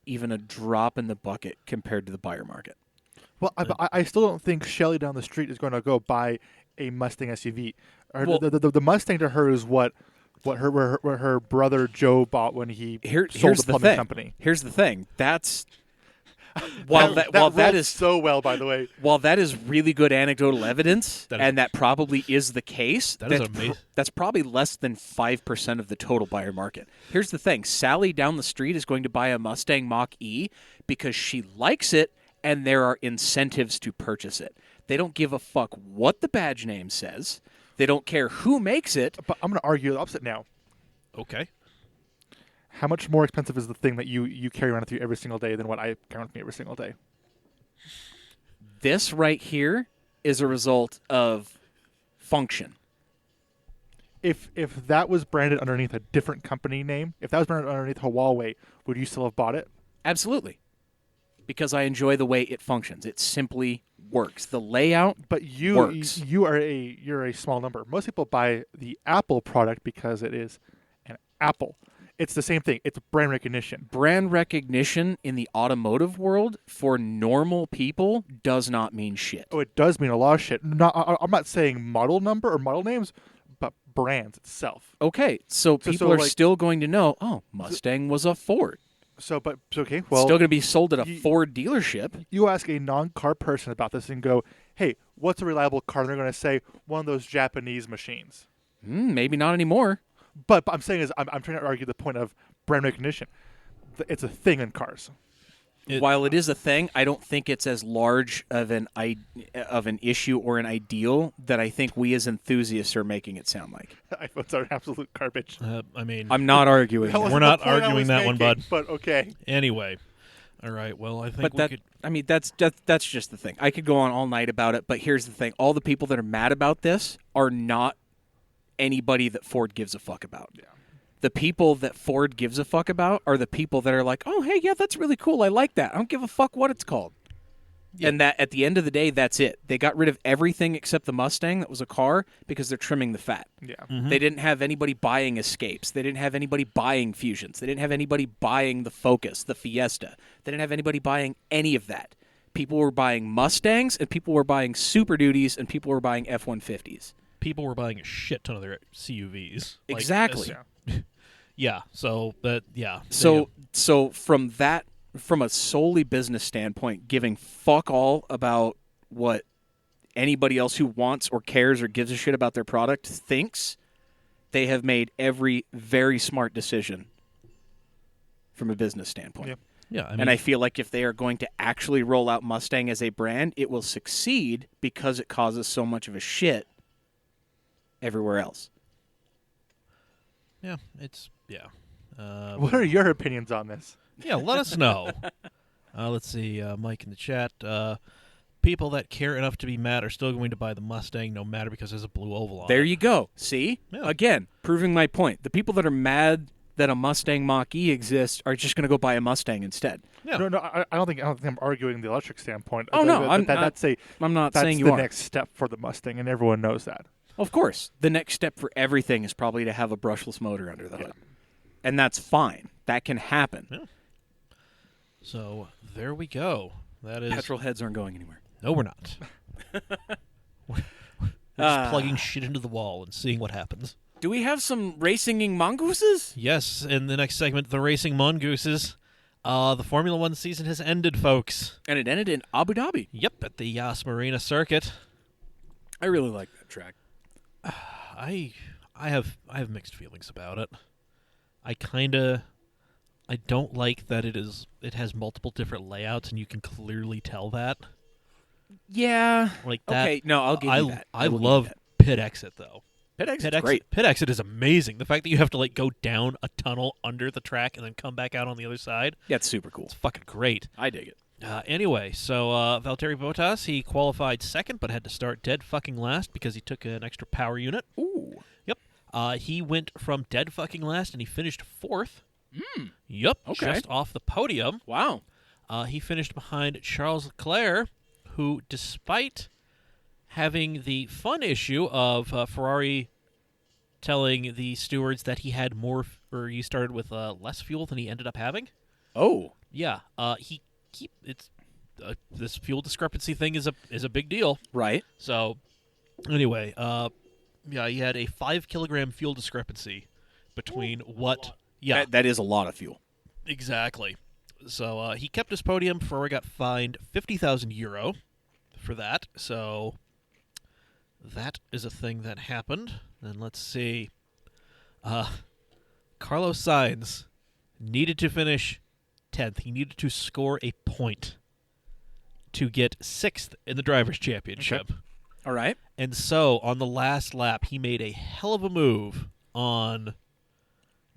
even a drop in the bucket compared to the buyer market. Well, I still don't think Shelly down the street is going to go buy a Mustang SUV. Well- The Mustang to her is what her brother Joe bought when he sold Here's the the plumbing thing. company. Here's the thing. That's while that rolled is so well, by the way. while that is really good anecdotal evidence, That is- and that probably is the case, That is that's amazing. that's probably less than 5% of the total buyer market. Here's the thing. Sally down the street is going to buy a Mustang Mach-E because she likes it, and there are incentives to purchase it. They don't give a fuck what the badge name says. They don't care who makes it. But I'm going to argue the opposite now. Okay. How much more expensive is the thing that you carry around with you every single day than what I carry with me every single day? This right here is a result of function. If that was branded underneath a different company name, if that was branded underneath Huawei, would you still have bought it? Absolutely. Because I enjoy the way it functions. It simply works. The layout But works. you're a small number. Most people buy the Apple product because it is an Apple. It's the same thing. It's brand recognition. brand recognition in the automotive world for normal people does not mean shit. Oh, it does mean a lot of shit. I'm not saying model number or model names, but brands itself. Okay, so people are like- still going to know, oh, Mustang was a Ford. Okay. Well, Still going to be sold at a you- Ford dealership. you ask a non-car person about this and go, "Hey, what's a reliable car?" And they're going to say one of those Japanese machines. Maybe not anymore. But I'm saying is I'm trying to argue the point of brand recognition. It's a thing in cars. While it is a thing, I don't think it's as large of an issue or an ideal that I think we as enthusiasts are making it sound like. iPhones are absolute garbage. I mean, I'm not arguing. That that. wasn't We're not the point I arguing was that one, making, bud. But okay. anyway. All right. Well, I think But we that, could. I mean, that's just the thing. I could go on all night about it, but here's the thing. All the people that are mad about this are not anybody that Ford gives a fuck about. Yeah. The people that Ford gives a fuck about are the people that are like, oh, hey, yeah, that's really cool. I like that. I don't give a fuck what it's called. Yeah. And that at the end of the day, that's it. They got rid of everything except the Mustang that was a car because they're trimming the fat. Yeah. They didn't have anybody buying Escapes. They didn't have anybody buying Fusions. They didn't have anybody buying the Focus, the Fiesta. They didn't have anybody buying any of that. People were buying Mustangs, and people were buying Super Duties, and people were buying F-150s. People were buying a shit ton of their CUVs. Like, Exactly. yeah. So that. Yeah. So from a solely business standpoint, giving fuck all about what anybody else who wants or cares or gives a shit about their product thinks, they have made every very smart decision from a business standpoint. Yeah. Yeah. I mean, And I feel like if they are going to actually roll out Mustang as a brand, it will succeed because it causes so much of a shit everywhere else. Yeah. It's yeah. What are your opinions on this? Yeah, let us know. Let's see, Mike in the chat. People that care enough to be mad are still going to buy the Mustang no matter because there's a blue oval on There it. you go. See? Yeah. Again, proving my point. The people that are mad that a Mustang Mach-E exists are just going to go buy a Mustang instead. Yeah. No, I don't think I'm arguing the electric standpoint. Oh, no, I'm that's not that's saying you the are. next step for the Mustang, and everyone knows that. Of course. The next step for everything is probably to have a brushless motor under the hood. And that's fine. That can happen. Yeah. So there we go. That is Petrol heads aren't going anywhere. No, we're not. We're just plugging shit into the wall and seeing what happens. Do we have some racing mongooses? Yes, in the next segment, the Racing Mongooses. The Formula One season has ended, folks. And it ended in Abu Dhabi. Yep, at the Yas Marina circuit. I really like that track. I have mixed feelings about it. I don't like that it has multiple different layouts and you can clearly tell that. Yeah. Like that. Okay, no, I'll give you that. I will give you love that. pit exit though. Pit exit's great. Pit exit is amazing. The fact that you have to like go down a tunnel under the track and then come back out on the other side. Yeah, it's super cool. It's fucking great. I dig it. Anyway, so Valtteri Bottas, he qualified second but had to start dead fucking last because he took an extra power unit. Ooh. Yep. He went from dead fucking last and he finished fourth. Yep. Okay. Just off the podium. Wow. He finished behind Charles Leclerc, who, despite having the fun issue of Ferrari telling the stewards that he had more, or he started with less fuel than he ended up having. Oh. Yeah. This fuel discrepancy thing is a big deal. Right. So, anyway, yeah, he had a 5 kilogram fuel discrepancy between what. Yeah, That is a lot of fuel. exactly. So he kept his podium. Ferrari got fined €50,000 for that. So that is a thing that happened. And let's see. Carlos Sainz needed to finish 10th. He needed to score a point to get 6th in the Drivers' Championship. Okay. All right. And so on the last lap, he made a hell of a move on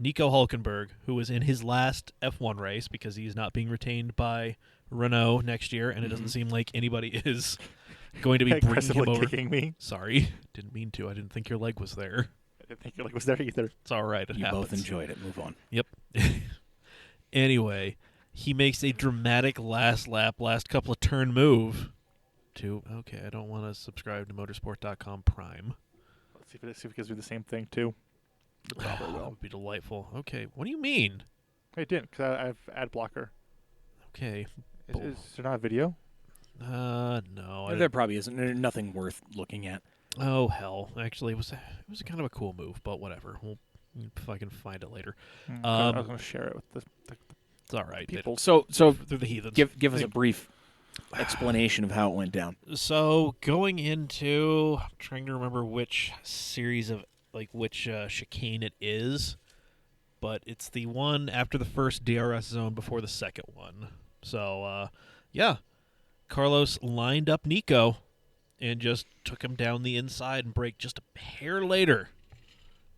Nico Hülkenberg, who was in his last F1 race because he's not being retained by Renault next year, and it doesn't seem like anybody is going to be bringing him Aggressively over. kicking me. Sorry, didn't mean to. I didn't think your leg was there. I didn't think your leg was there either. It's all right. It You happens. both enjoyed it. Move on. Yep. Anyway, he makes a dramatic last lap, last couple of turn move to, okay, I don't want to subscribe to motorsport.com Prime. Let's see if it gives me the same thing too. It probably That will. would be delightful. Okay, what do you mean? I didn't because I have ad blocker. Okay. Is there not a video? No. There probably isn't. There's nothing worth looking at. Oh hell! Actually, it was kind of a cool move, but whatever. We'll if I can find it later. I was going to share it with the It's all right. people. So They're the heathens. give us a brief explanation of how it went down. So going into, I'm trying to remember which series of which chicane it is, but it's the one after the first DRS zone before the second one. So yeah, Carlos lined up Nico and just took him down the inside and braked just a hair later.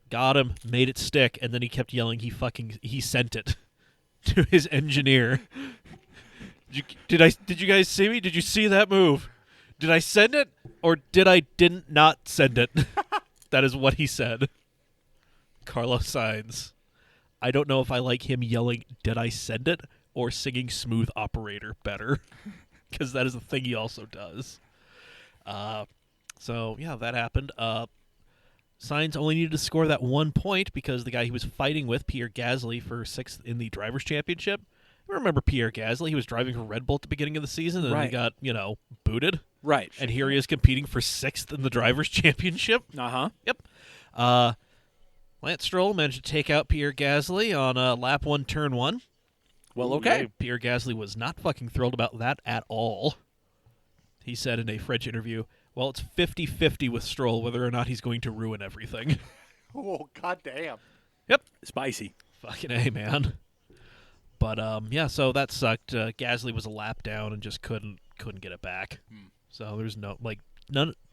Got him, made it stick, and then he kept yelling. He sent it to his engineer. Did you guys see me? Did you see that move? Did I send it or didn't not send it? That is what he said. Carlos Sainz. I don't know if I like him yelling, "Did I send it?" or singing "Smooth Operator" better, because that is a thing he also does. So yeah, that happened. Sainz only needed to score that 1 point because the guy he was fighting with, Pierre Gasly, for 6th in the Drivers' Championship. I remember Pierre Gasly. He was driving for Red Bull at the beginning of the season, and he got, booted. Right. And here he is competing for 6th in the Drivers' Championship. Uh-huh. Yep. Lance Stroll managed to take out Pierre Gasly on lap 1, turn 1. Well, okay. Yeah, Pierre Gasly was not fucking thrilled about that at all. He said in a French interview, well, it's 50-50 with Stroll whether or not he's going to ruin everything. Oh, goddamn. Yep. Spicy. Fucking A, man. But, so that sucked. Gasly was a lap down and just couldn't get it back. So there's none,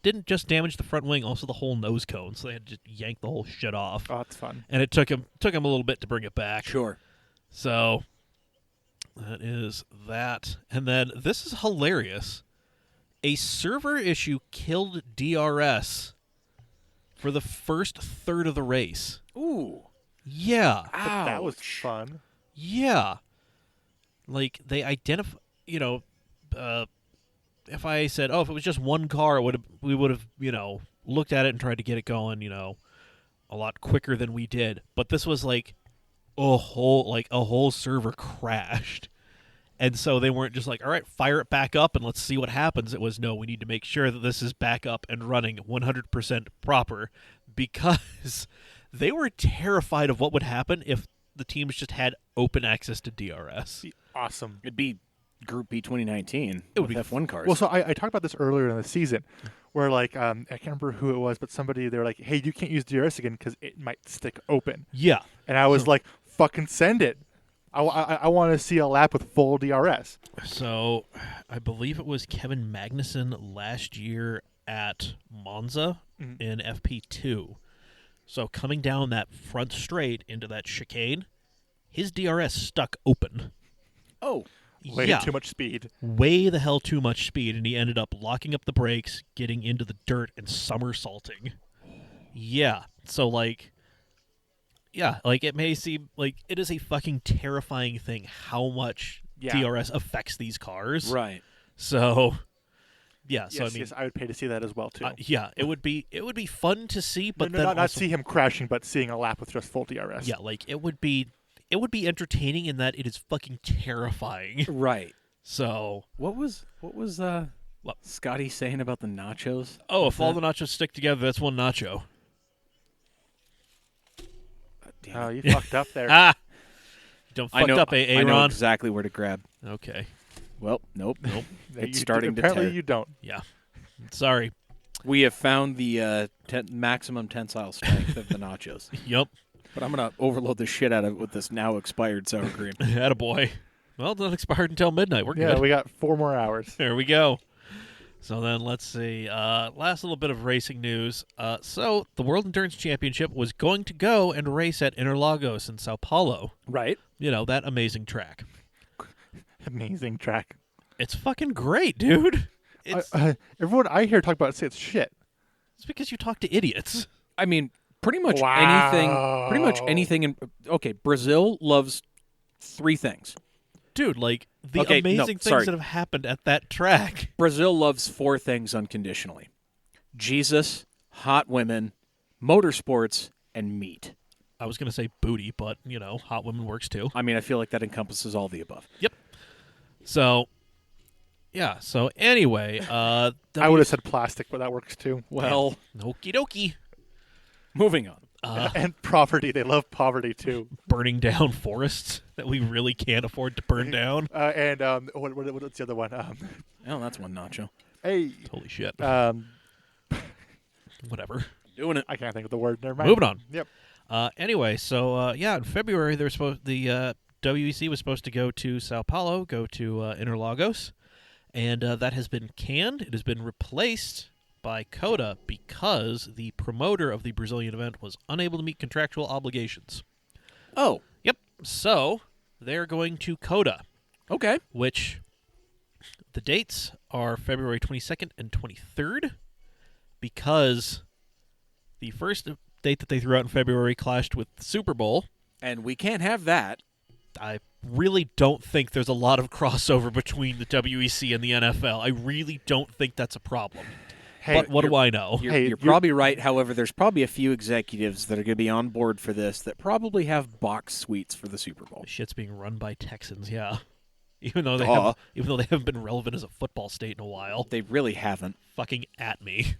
didn't just damage the front wing, also the whole nose cone, so they had to just yank the whole shit off. Oh, that's fun. And it took him a little bit to bring it back. Sure. So that is that. And then this is hilarious. A server issue killed DRS for the first third of the race. Ooh. Yeah. Ow. That was fun. Yeah. Like, they identify, if I said, if it was just one car, we would have, looked at it and tried to get it going, a lot quicker than we did. But this was like a whole server crashed. And so they weren't just like, all right, fire it back up and let's see what happens. It was, no, we need to make sure that this is back up and running 100% proper, because they were terrified of what would happen if the teams just had open access to DRS. Awesome. It'd be Group B 2019 with F1 cars. Well, so I talked about this earlier in the season, where I can't remember who it was, but somebody, they were like, hey, you can't use DRS again because it might stick open. Yeah. And I was like, fucking send it. I want to see a lap with full DRS. So I believe it was Kevin Magnussen last year at Monza in FP2. So coming down that front straight into that chicane, his DRS stuck open. Oh. Way too much speed. Way the hell too much speed, and he ended up locking up the brakes, getting into the dirt, and somersaulting. Yeah. So, it may seem like it is a fucking terrifying thing how much DRS affects these cars. Right. So, yeah. Yes, I would pay to see that as well too. It would be fun to see, but not see him crashing, but seeing a lap with just full DRS. Yeah, it would be entertaining in that it is fucking terrifying. Right. So what was Scotty saying about the nachos? Oh, if all the nachos stick together, that's one nacho. Oh, you fucked up there. Don't fucked up, Aaron. I know exactly where to grab. Okay. Well, nope. It's starting to apparently tear. you don't. Yeah. Sorry. We have found the maximum tensile strength of the nachos. Yep. But I'm going to overload the shit out of it with this now expired sour cream. Attaboy. Well, it's not expired until midnight. We're good. Yeah, we got 4 more hours. There we go. So then let's see. Last little bit of racing news. So the World Endurance Championship was going to go and race at Interlagos in Sao Paulo. Right. That amazing track. Amazing track. It's fucking great, dude. Everyone I hear talk about it say it's shit. It's because you talk to idiots. I mean, pretty much Wow. anything. Brazil loves 3 things. Dude, amazing things that have happened at that track. Brazil loves 4 things unconditionally: Jesus, hot women, motorsports, and meat. I was going to say booty, but, hot women works too. I mean, I feel like that encompasses all the above. Yep. So, yeah. So, anyway. I would have said plastic, but that works too. Well, okie dokie. Moving on. And poverty. They love poverty too. Burning down forests that we really can't afford to burn down. And what's the other one? Oh, that's one nacho. Hey. Holy shit. Whatever. Doing it. I can't think of the word. Never mind. Moving on. Yep. Anyway, so in February the WEC was supposed to go to Sao Paulo, go to Interlagos, and that has been canned. It has been replaced by COTA because the promoter of the Brazilian event was unable to meet contractual obligations. Oh. Yep. So they're going to COTA. Okay. Which the dates are February 22nd and 23rd because the first date that they threw out in February clashed with the Super Bowl, And we can't have that. I really don't think there's a lot of crossover between the WEC and the NFL. I really don't think that's a problem. Hey, but what do I know? You're probably right. However, there's probably a few executives that are going to be on board for this that probably have box suites for the Super Bowl. Shit's being run by Texans, yeah. Even though they haven't been relevant as a football state in a while. They really haven't. Fucking at me.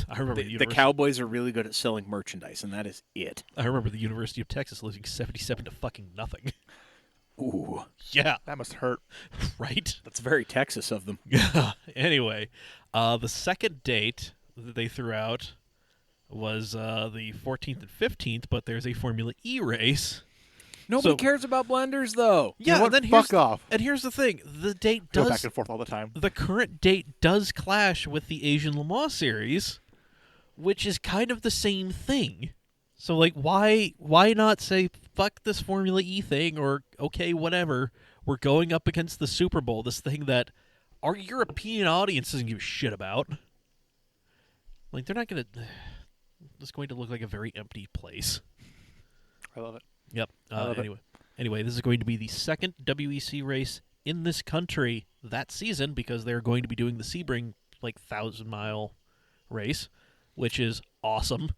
I remember The Cowboys are really good at selling merchandise, and that is it. I remember the University of Texas losing 77 to fucking nothing. Ooh. Yeah. That must hurt. Right? That's very Texas of them. Anyway, the second date that they threw out was the 14th and 15th, but there's a Formula E race. Nobody cares about blenders, though. Yeah, You know what? and then Fuck off. And here's the thing: the date Go does back and forth all the time. the current date does clash with the Asian Le Mans series, which is kind of the same thing. So, like, why not say fuck this Formula E thing, or okay, whatever? We're going up against the Super Bowl, this thing that our European audience doesn't give a shit about. Like, they're not gonna. It's going to look like a very empty place. I love it. Yep. I love it. Anyway, this is going to be the second WEC race in this country that season because they're going to be doing the Sebring 1,000-mile race, which is awesome.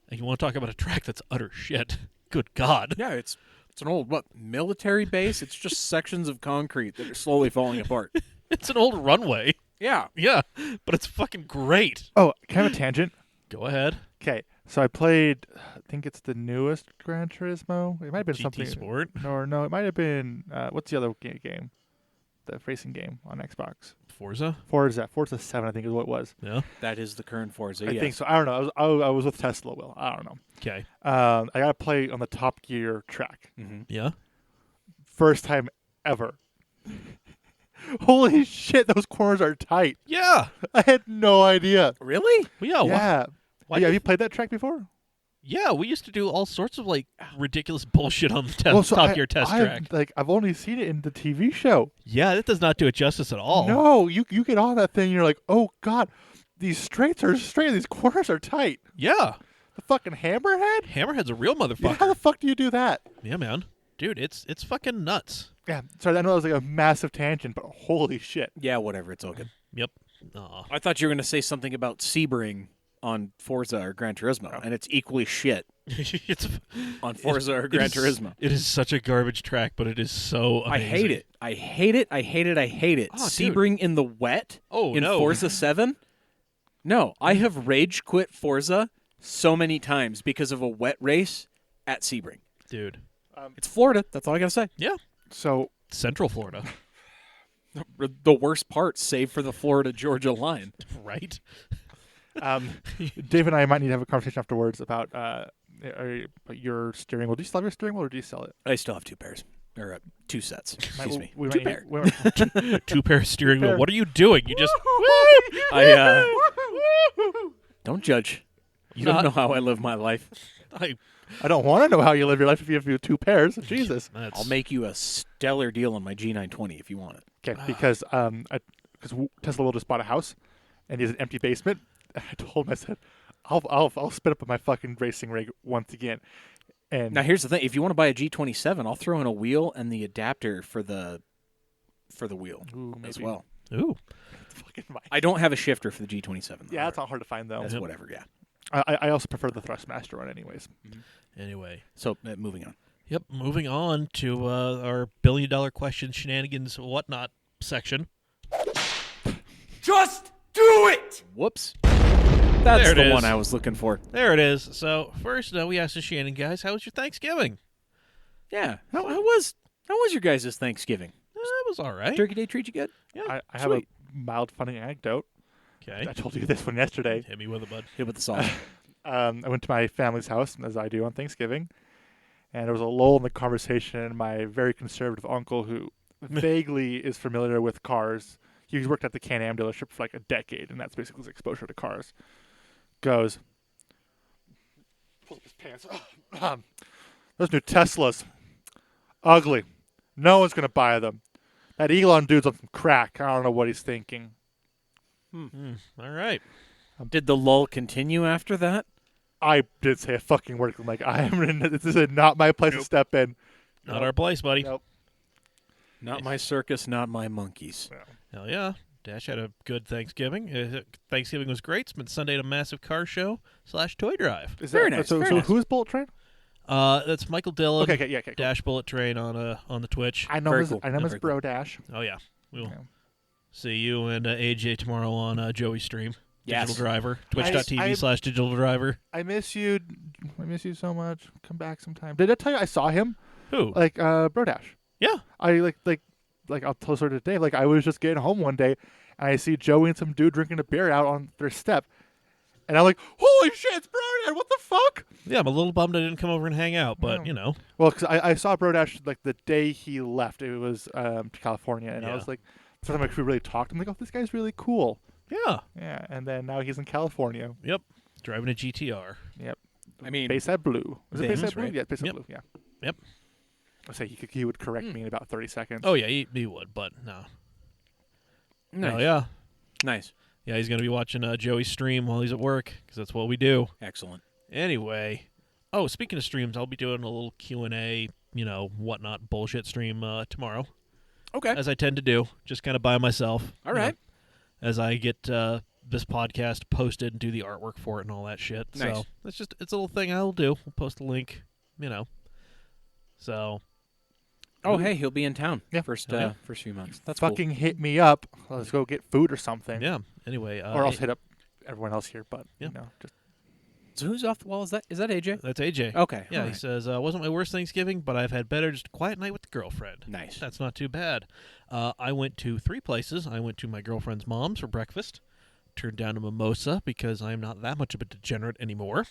And you want to talk about a track that's utter shit? Good God! Yeah, it's an old military base. It's just sections of concrete that are slowly falling apart. It's an old runway. Yeah. Yeah, but it's fucking great. Oh, can I have a tangent? Go ahead. Okay, so I played, I think it's the newest Gran Turismo. It might have been GT something. Sport. No, it might have been, what's the other game? The racing game on Xbox. Forza. Forza 7, I think is what it was. Yeah. That is the current Forza. I think so. I don't know. I was with Tesla, Will. I don't know. Okay. I got to play on the Top Gear track. Mm-hmm. Yeah. First time ever. Holy shit, those corners are tight. Yeah. I had no idea. Really? Well, yeah. Yeah. Why Yeah, have you played that track before? Yeah, we used to do all sorts of ridiculous bullshit on the Top Gear test track. I've only seen it in the TV show. Yeah, that does not do it justice at all. No, you get on that thing, and you're like, oh god, these straights are straight, these corners are tight. Yeah. The fucking hammerhead? Hammerhead's a real Yeah, motherfucker. how the fuck do you do that? Yeah, man. Dude, it's fucking nuts. Yeah, sorry, I know that was like a massive tangent, but holy shit. Yeah, whatever. It's all good. Yep. Aw. I thought you were going to say something about Sebring on Forza or Gran Turismo, and it's equally shit it's on Forza or Gran Turismo. It is such a garbage track, but it is so amazing. I hate it. I hate it. I hate it. I hate it. Oh, dude. Sebring in the wet Oh, in no. Forza 7? No, I have rage quit Forza so many times because of a wet race at Sebring. Dude. It's Florida. That's all I got to say. Yeah. So, Central Florida. The worst part, save for the Florida-Georgia line. Right? Dave and I might need to have a conversation afterwards about your steering wheel. Do you still have your steering wheel, or do you sell it? I still have two pairs. Or two sets. Excuse me. We Two might pairs. need- Two pair steering wheel. pair. What are you doing? You just Don't judge. You Not- don't know how I live my life. I don't want to know how you live your life if you have two pairs. Jesus. That's, I'll make you a stellar deal on my G920 if you want it. Okay, because Tesla Will just bought a house, and he has an empty basement. I told him, I said, I'll spin up my fucking racing rig once again. And Now here's the thing: if you want to buy a G27, I'll throw in a wheel and the adapter for the wheel Ooh, as maybe. well. ooh. fucking I don't have a shifter for the G27. though. yeah, that's not hard to find though. That's whatever. Yeah. I also prefer the Thrustmaster one, anyways. Anyway. So moving on. Yep. Moving on to our $1 billion questions, shenanigans, whatnot section. Just do it! Whoops. That's There it the is. one I was looking for. There it is. So first, we asked the Shannon guys, "How was your Thanksgiving?" Yeah. How was your guys' Thanksgiving? It was all right. Turkey Day treat you good? Yeah. I have a sweet. mild, funny anecdote. Okay. I told you this one yesterday. Hit me with it, bud. Hit with the sauce. I went to my family's house, as I do on Thanksgiving, and there was a lull in the conversation. And my very conservative uncle, who vaguely is familiar with cars, he's worked at the Can-Am dealership for like a decade, and that's basically his exposure to cars, goes, pulls up his pants. Those new Teslas, ugly. No one's going to buy them. That Elon dude's on some crack. I don't know what he's thinking. All right. Did the lull continue after that? I didn't say a fucking word. I'm like, this is not my place to step in. Not our place, buddy. Nope. Not my circus, not my monkeys. Hell yeah. Dash had a good Thanksgiving. Thanksgiving was great. Spent Sunday at a massive car show / toy drive. Is Very that, nice, So, very so nice. who's Bullet Train? That's Michael Dillon. Okay, cool. Dash Bullet Train on the Twitch. I know Very his, cool. I know his Very bro Dash. Oh yeah, we'll Yeah. see you and AJ tomorrow on Joey's stream. Yes. Digital Driver. I- Twitch.tv / Digital Driver. I miss you. I miss you so much. Come back sometime. Did I tell you I saw him? Who? Like bro Dash. Yeah. I like I'll tell her today. Like I was just getting home one day, and I see Joey and some dude drinking a beer out on their step, and I'm like, "Holy shit, it's Brodash! What the fuck?" Yeah, I'm a little bummed I didn't come over and hang out, but Yeah. you know. Well, because I saw Brodash like the day he left. It was to California, and I Yeah. was like, first time I could really talked. I'm like, "Oh, this guy's really cool." Yeah. Yeah, and then now he's in California. Yep. Driving a GTR. Yep. I mean, Bayside Blue. Was it Thames, Bayside Blue? right? Yeah, Bayside Yep. Blue. Yeah. Yep. I say he would correct me in about 30 seconds. Oh yeah, he would, but no. nice. Oh yeah. Nice. Yeah, he's gonna be watching Joey's stream while he's at work because that's what we do. Excellent. Anyway, speaking of streams, I'll be doing a little Q&A, whatnot bullshit stream tomorrow, Okay. as I tend to do, just kind of by myself. All right. As I get this podcast posted and do the artwork for it and all that shit. Nice. So it's a little thing I'll do. We'll post a link, So Oh, hey, he'll be in town. Yeah. First, Oh, yeah. first few months. That's Fucking hit me up. Let's go get food or something. yeah. Anyway, Or else hit up everyone else here. But Yeah. just cool. So who's off the wall? Is that AJ? that's AJ. Okay. Yeah, all he right. says, wasn't my worst Thanksgiving, but I've had better. Just a quiet night with the girlfriend. Nice. That's not too bad. I went to 3 places. I went to my girlfriend's mom's for breakfast. Turned down a mimosa because I'm not that much of a degenerate anymore.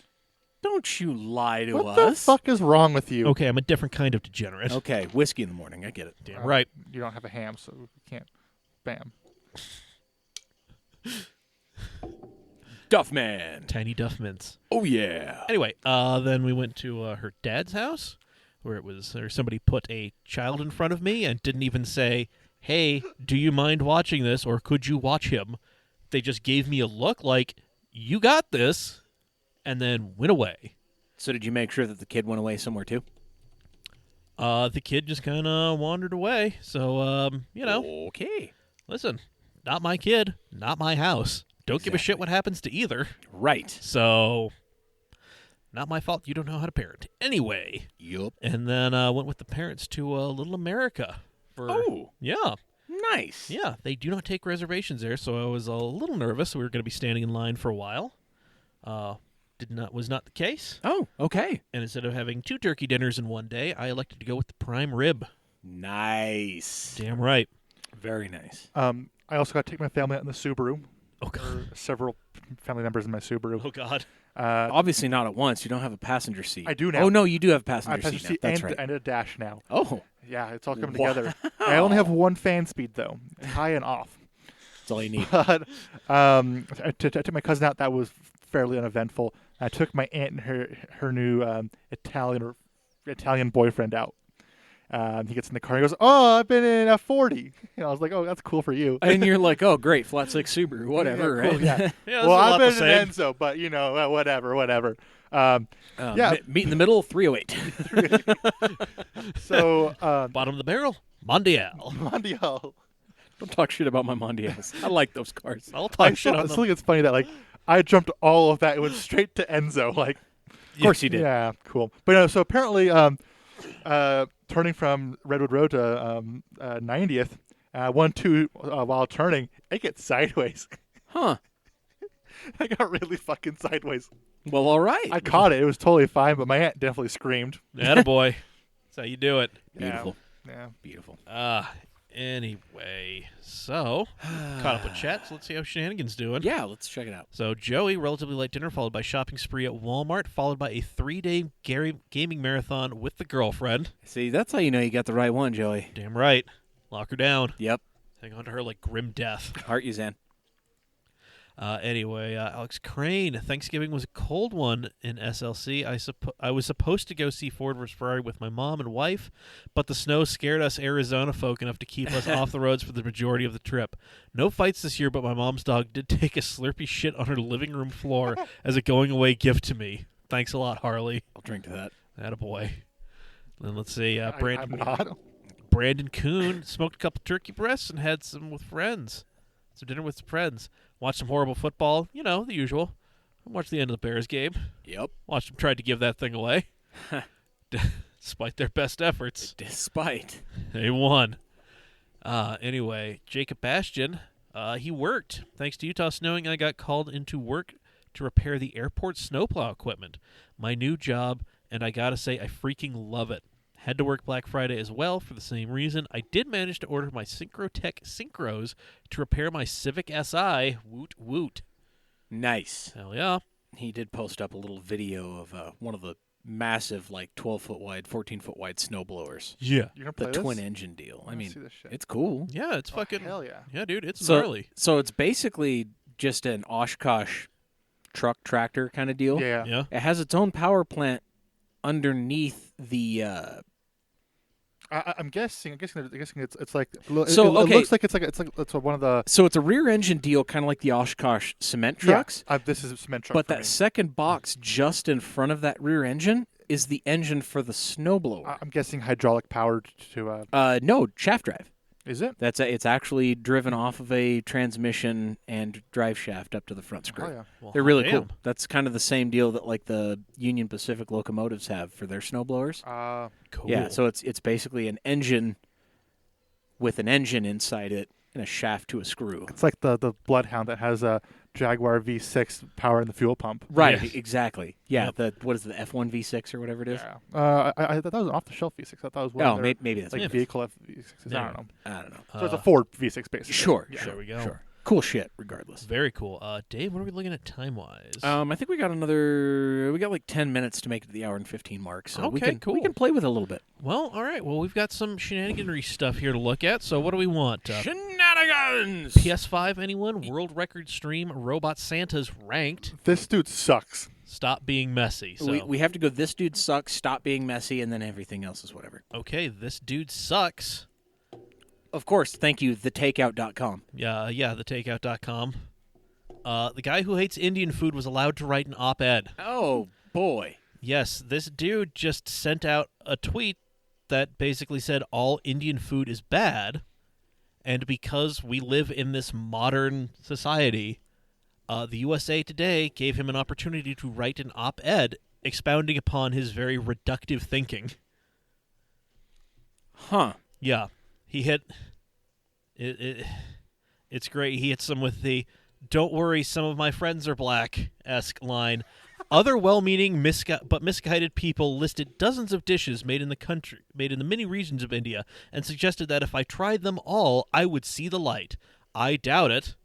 Don't you lie to what us. the fuck is wrong with you? Okay, I'm a different kind of degenerate. Okay, whiskey in the morning. I get it. Damn right. You don't have a ham, so you can't. Bam. Duffman. Tiny Duff Mints. Oh, yeah. Anyway, then we went to her dad's house where somebody put a child in front of me and didn't even say, hey, do you mind watching this or could you watch him? They just gave me a look like, you got this, and then went away. So did you make sure that the kid went away somewhere, too? The kid just kind of wandered away. So, Okay. listen, not my kid, not my house. Don't give a shit Exactly. what happens to either. Right. So, not my fault you don't know how to parent. Anyway, Yup. and then went with the parents to Little America. Oh, Yeah. nice. Yeah, they do not take reservations there, so I was a little nervous. We were going to be standing in line for a while. Was not the case. Oh, okay. And instead of having 2 turkey dinners in one day, I elected to go with the prime rib. Nice. Damn right. Very nice. I also got to take my family out in the Subaru. Oh god. Several family members in my Subaru. Oh god. Obviously not at once. You don't have a passenger seat. I do now. Oh, no, you do have a I passenger have passenger seat seat now. That's and, right. and a dash now. Oh, Yeah, it's all coming Wow. together. I only have 1 fan speed though, it's high and off. that's all you need. But I took my cousin out. That was fairly uneventful. I took my aunt and her new Italian boyfriend out. He gets in the car and he goes, "Oh, I've been in a 40." And I was like, "Oh, that's cool for you." And you're like, oh, great, flat six Subaru, whatever, Yeah, cool, right? yeah. Yeah, Well, I've I've been in an Enzo, but whatever. Yeah. Meet in the middle, 308. So Bottom of the barrel, Mondial. Mondial. Don't talk shit about my Mondials. I like those cars. I'll I talk shit on still them. think it's funny that like I jumped all of that and went straight to Enzo. Like, Of course you did. yeah, cool. But so apparently, turning from Redwood Road to 90th, 1-2 while turning, it gets sideways. Huh. I got really fucking sideways. Well, all right. I caught it. It was totally fine, but my aunt definitely screamed. Attaboy. That's how you do it. Beautiful. Yeah. Beautiful. Anyway, so caught up with chat, so let's see how Shenanigan's doing. Yeah, let's check it out. So Joey, relatively light dinner, followed by shopping spree at Walmart, followed by a 3-day gaming marathon with the girlfriend. See, that's how you know you got the right one, Joey. Damn right. Lock her down. Yep. Hang on to her like grim death. Heart you, Zen. Anyway, Alex Crane, Thanksgiving was a cold one in SLC. I was supposed to go see Ford vs. Ferrari with my mom and wife, but the snow scared us Arizona folk enough to keep us off the roads for the majority of the trip. No fights this year, but my mom's dog did take a Slurpee shit on her living room floor as a going-away gift to me. Thanks a lot, Harley. I'll drink to that. Attaboy. Then let's see, I'm Brandon not. Brandon Kuhn smoked a couple turkey breasts and had some with friends. Some dinner with friends. Watched some horrible football. You know, the usual. Watched the end of the Bears game. Yep. Watched them try to give that thing away. Despite their best efforts. Despite. They won. Anyway, Jacob Bastian, he worked. Thanks to Utah snowing, I got called into work to repair the airport snowplow equipment. My new job, and I gotta say, I freaking love it. Had to work Black Friday as well for the same reason. I did manage to order my Synchrotech Synchros to repair my Civic Si. Woot woot. Nice. Hell yeah. He did post up a little video of one of the massive, like 12-foot wide, 14-foot wide snowblowers. Yeah. You're gonna The play this? twin engine deal. I wanna mean, see this shit. it's cool. Yeah, it's fucking. Hell yeah. Yeah, dude, it's So, gnarly. so it's basically just an Oshkosh truck tractor kind of deal. Yeah. Yeah. It has its own power plant underneath the. I'm guessing it's like. So, it okay. looks like it's one of the. So it's a rear engine deal, kind of like the Oshkosh cement trucks. Yeah, this is a cement truck. But for that me. second box just in front of that rear engine is the engine for the snowblower. I'm guessing hydraulic powered to. No, shaft drive. Is it? It's actually driven off of a transmission and drive shaft up to the front screw. Oh yeah. Well, They're really damn. cool. That's kind of the same deal that like the Union Pacific locomotives have for their snowblowers. Cool. Yeah, so it's basically an engine with an engine inside it and a shaft to a screw. It's like the Bloodhound that has a Jaguar V6 power in the fuel pump. Right, Yes. exactly. Yeah, Yep. what is the F1 V6 or whatever it is? Yeah. I thought that was an off-the-shelf V6. I thought it was one Oh, of their, maybe that's like what it is. vehicle V6s. Yeah. I don't know. I don't know. So it's a Ford V6 basically. Sure, Yeah. sure, There we go. Sure. Cool shit, regardless. Very cool. Dave, what are we looking at time-wise? I think we got like 10 minutes to make it to the hour and 15 mark, so we Okay, can cool. play with it a little bit. Well, all right. Well, we've got some shenaniganry stuff here to look at. So what do we want? Shenanigans! PS5, anyone? World record stream Robot Santa's ranked. This dude sucks. Stop being messy. So We have to go, this dude sucks, stop being messy, and then everything else is whatever. okay, this dude sucks. Of course, thank you, thetakeout.com. Yeah, thetakeout.com. The guy who hates Indian food was allowed to write an op-ed. Oh, boy. Yes, this dude just sent out a tweet that basically said all Indian food is bad, and because we live in this modern society, the USA Today gave him an opportunity to write an op-ed expounding upon his very reductive thinking. Huh. Yeah, he hit it. It's great. He hits them with the "Don't worry, some of my friends are black"-esque line. Other well-meaning but misguided people listed dozens of dishes made in the many regions of India, and suggested that if I tried them all, I would see the light. I doubt it.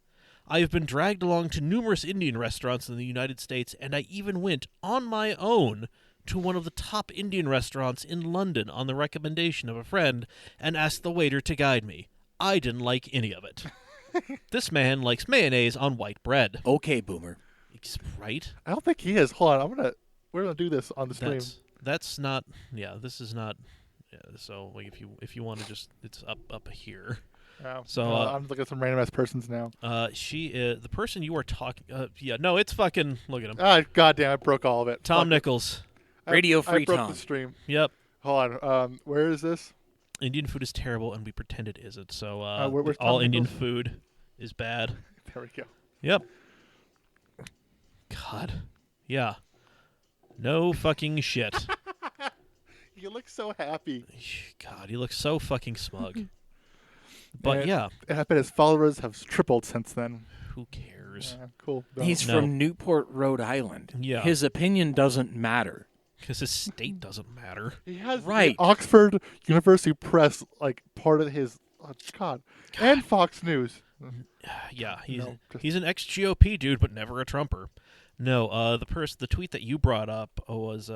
I have been dragged along to numerous Indian restaurants in the United States, and I even went on my own to one of the top Indian restaurants in London on the recommendation of a friend and asked the waiter to guide me. I didn't like any of it. This man likes mayonnaise on white bread. Okay, boomer. Right? I don't think he is. Hold on. We're gonna do this on the stream. That's not. Yeah, this is not. Yeah, so like if you want to just, it's up here. Oh, So, I'm looking at some random ass persons now. She is the person you are talking. Yeah, no, it's fucking. Look at him. Ah, goddamn! I broke all of it. Tom Fuck it. Nichols. Radio I Free broke Tom. the stream. Yep. Hold on. Where is this? Indian food is terrible, and we pretend it isn't. So where's all Tom Indian Nichols? food is bad. There we go. Yep. God. Yeah. No fucking shit. You look so happy. God, he looks so fucking smug. But yeah, And I bet his followers have tripled since then. who cares? Yeah, cool. No. He's No. from Newport, Rhode Island. Yeah. His opinion doesn't matter. Because his state doesn't matter. He has Right. the Oxford University Press like part of his. Oh, God. And Fox News. Yeah, No, just- he's an ex-GOP dude, but never a Trumper. No, the tweet that you brought up was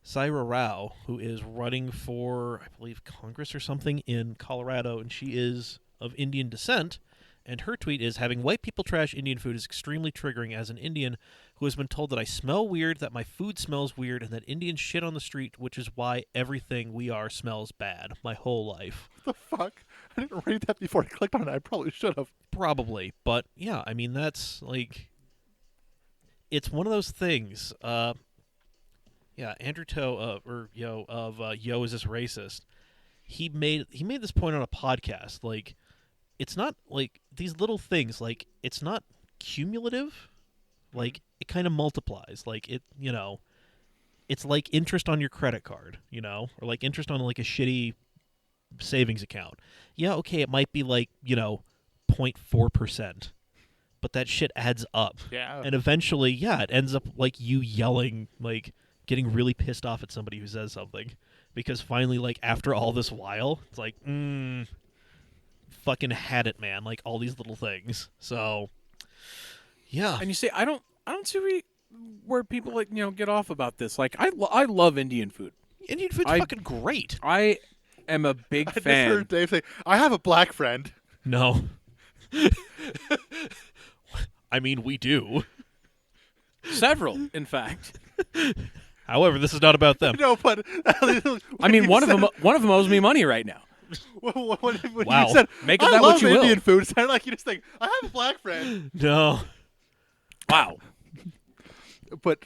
Saira Rao, who is running for, I believe, Congress or something in Colorado, and she is of Indian descent. And her tweet is, having white people trash Indian food is extremely triggering as an Indian who has been told that I smell weird, that my food smells weird, and that Indians shit on the street, which is why everything we are smells bad my whole life. What the fuck? I didn't read that before I clicked on it. I probably should have. Probably. But, yeah, I mean, that's, like, it's one of those things. Yeah, Andrew Toe of Yo Is This Racist? He made this point on a podcast. Like, it's not like these little things. Like, it's not cumulative. Like, it kind of multiplies. Like, it's like interest on your credit card. Or like interest on like a shitty savings account. Yeah, okay, it might be like 0.4%, but that shit adds up. Yeah. And eventually, it ends up like you yelling, like getting really pissed off at somebody who says something, because finally, like after all this while, it's like, fucking had it, man. Like all these little things. So, yeah. And you say I don't see where people like get off about this. Like I love Indian food. Indian food's fucking great. I am a big I just fan. heard Dave say, "I have a black friend." No. I mean, we do. Several, in fact. However, this is not about them. No, but I mean, one of them owes me money right now. when Wow. you said, Make of I that love what you will. Indian food, it sounded like you just think, I have a black friend. No. Wow. But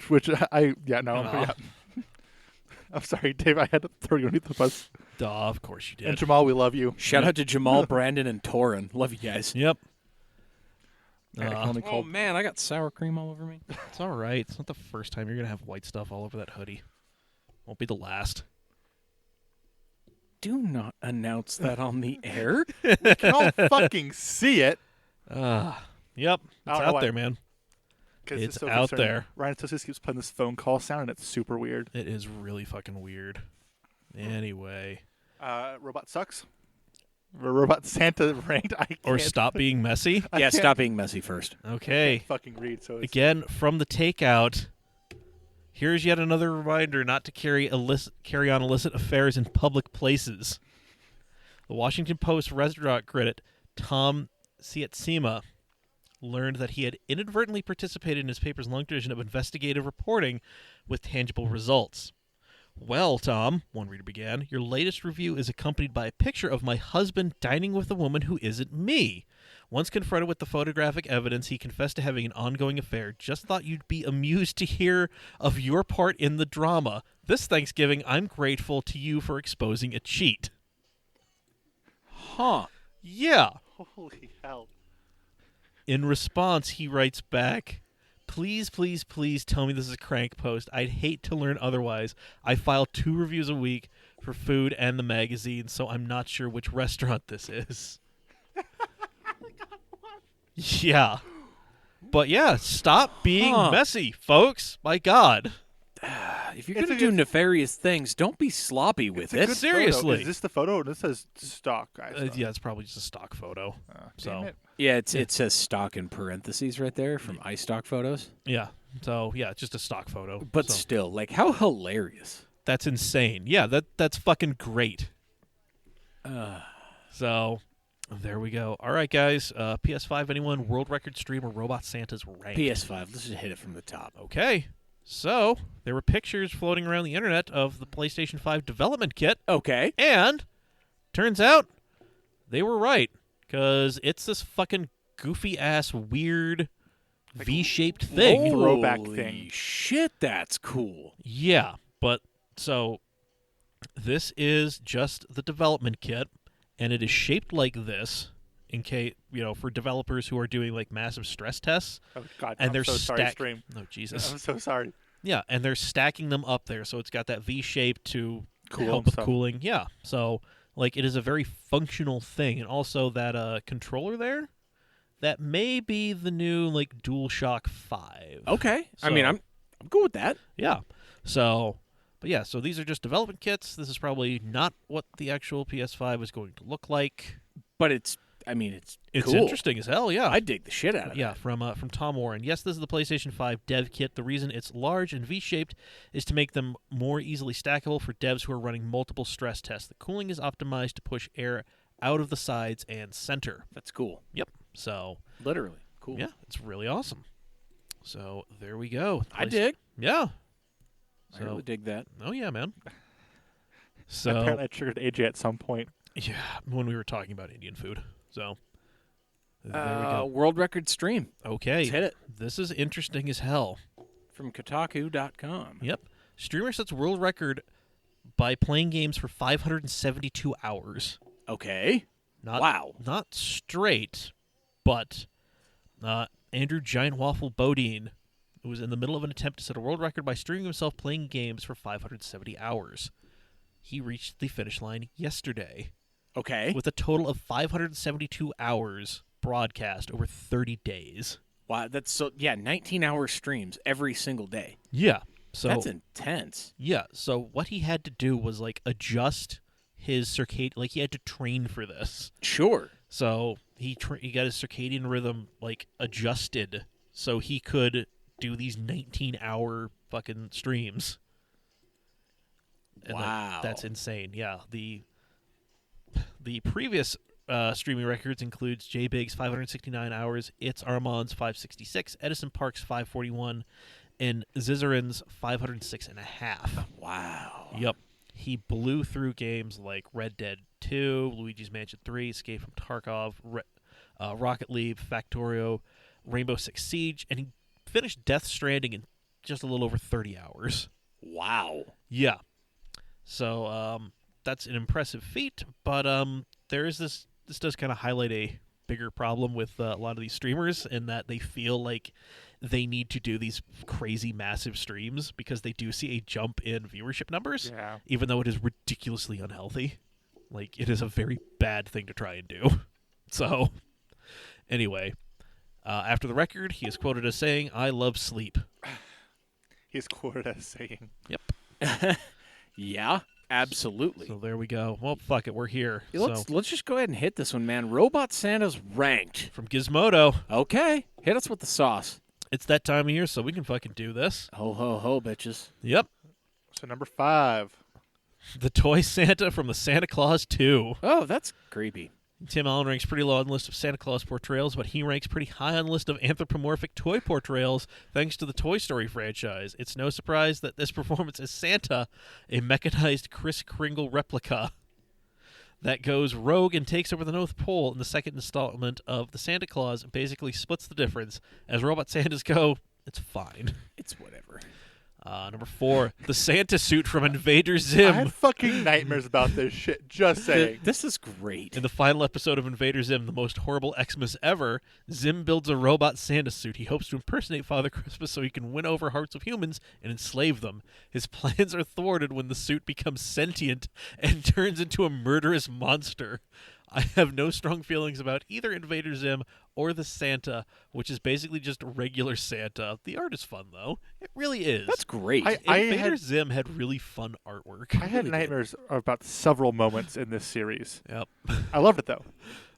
yeah. I'm sorry, Dave. I had to throw you underneath the bus. Duh, of course you And did. Jamal, we love you. Shout out to Jamal, Brandon, and Torin. Love you guys. Yep. I can only Oh call man, I got sour cream all over me. It's all right. It's not the first time you're going to have white stuff all over that hoodie. Won't be the last. Do not announce that on the air. we can all fucking see it. Yep. I It's don't know out why. there, man. 'Cause It's so out concerning. there. Ryan Tosis keeps playing this phone call sound, and it's super weird. It is really fucking weird. Anyway. Robot sucks. Robot Santa ranked. I can't, Or stop being messy. Yeah, stop being messy first. Okay. fucking read. So it's, Again, from the takeout, here's yet another reminder not to carry on illicit affairs in public places. The Washington Post restaurant critic Tom Sietsema learned that he had inadvertently participated in his paper's long tradition of investigative reporting with tangible results. Well, Tom, one reader began, your latest review is accompanied by a picture of my husband dining with a woman who isn't me. Once confronted with the photographic evidence, he confessed to having an ongoing affair. Just thought you'd be amused to hear of your part in the drama. This Thanksgiving, I'm grateful to you for exposing a cheat. Huh. Yeah. holy hell. In response, he writes back, please, please, please tell me this is a crank post. I'd hate to learn otherwise. I file 2 reviews a week for food and the magazine, so I'm not sure which restaurant this is. Yeah. But yeah, stop being messy, folks. My God. If you're going to do nefarious things, don't be sloppy with it. good Seriously. Photo. Is this the photo? This says stock, guys. Yeah, it's probably just a stock photo. Damn it. Yeah, it says stock in parentheses right there from iStock photos. Yeah. So, yeah, it's just a stock photo. But So, still, like, how hilarious. that's insane. Yeah, that's fucking great. So, there we go. All right, guys. PS5, anyone? World record stream or Robot Santa's ranked? PS5, let's just hit it from the top. Okay. So, there were pictures floating around the internet of the PlayStation 5 development kit, Okay. and turns out they were right, because it's this fucking goofy-ass, weird, V-shaped thing. Throwback Holy thing. shit, that's cool. Yeah, but, so, this is just the development kit, and it is shaped like this, in case, for developers who are doing, like, massive stress tests. Oh, God. And I'm they're so sorry, stream. Oh, Jesus. I'm so sorry. Yeah, and they're stacking them up there, so it's got that V shape to Cool help with stuff. cooling. Yeah, so like it is a very functional thing, and also that controller there, that may be the new like DualShock 5. Okay. I So- mean, I'm good with that. Yeah. So, but yeah, so these are just development kits. This is probably not what the actual PS5 is going to look like. But it's It's cool. interesting as hell. Yeah. I dig the shit out of Yeah, it. from Tom Warren. Yes, this is the PlayStation 5 dev kit. The reason it's large and V-shaped is to make them more easily stackable for devs who are running multiple stress tests. The cooling is optimized to push air out of the sides and center. That's cool. Yep. So, Literally. Cool. yeah, it's really awesome. So, there we go. I dig. Yeah. I So, really dig that. oh yeah, man. So, Apparently I triggered AJ at some point. yeah, when we were talking about Indian food. So, there we go. World record stream. Okay. Let's hit it. This is interesting as hell. From Kotaku.com. Yep. Streamer sets world record by playing games for 572 hours. Okay. Wow. Not straight, but Andrew Giant Waffle Bodine was in the middle of an attempt to set a world record by streaming himself playing games for 570 hours. He reached the finish line yesterday. Okay. With a total of 572 hours broadcast over 30 days. Wow, that's so 19-hour streams every single day. Yeah. So that's intense. Yeah, so what he had to do was like adjust his circadian, he had to train for this. Sure. So he got his circadian rhythm adjusted so he could do these 19-hour fucking streams. And wow. That's insane. Yeah, the previous streaming records includes J Big's 569 hours, It's Armand's 566, Edison Park's 541, and Zizarin's 506.5. Wow. Yep. He blew through games like Red Dead 2, Luigi's Mansion 3, Escape from Tarkov, Rocket League, Factorio, Rainbow Six Siege, and he finished Death Stranding in just a little over 30 hours. Wow. Yeah. So that's an impressive feat, but there is this does kind of highlight a bigger problem with a lot of these streamers in that they feel like they need to do these crazy massive streams because they do see a jump in viewership numbers, even though it is ridiculously unhealthy. It is a very bad thing to try and do. So, anyway, after the record, he is quoted as saying, "I love sleep." He's quoted as saying. Yep. Yeah, absolutely. So there we go. Well, fuck it, we're here. Let's just go ahead and hit this one, man. Robot Santa's ranked. From Gizmodo. Okay, hit us with the sauce. It's that time of year, so we can fucking do this. Ho, ho, ho, bitches. Yep. So number 5. The Toy Santa from the Santa Claus 2. Oh, that's creepy. Tim Allen ranks pretty low on the list of Santa Claus portrayals, but he ranks pretty high on the list of anthropomorphic toy portrayals thanks to the Toy Story franchise. It's no surprise that this performance as Santa, a mechanized Kris Kringle replica that goes rogue and takes over the North Pole in the second installment of the Santa Claus, basically splits the difference. As Robot Santas go, it's fine. It's whatever. Number 4, the Santa suit from Invader Zim. I had fucking nightmares about this shit, just saying. This is great. In the final episode of Invader Zim, the most horrible Xmas ever, Zim builds a robot Santa suit. He hopes to impersonate Father Christmas so he can win over hearts of humans and enslave them. His plans are thwarted when the suit becomes sentient and turns into a murderous monster. I have no strong feelings about either Invader Zim or the Santa, which is basically just regular Santa. The art is fun, though. It really is. That's great. Invader Zim had really fun artwork. I had nightmares about several moments in this series. Yep. I loved it, though.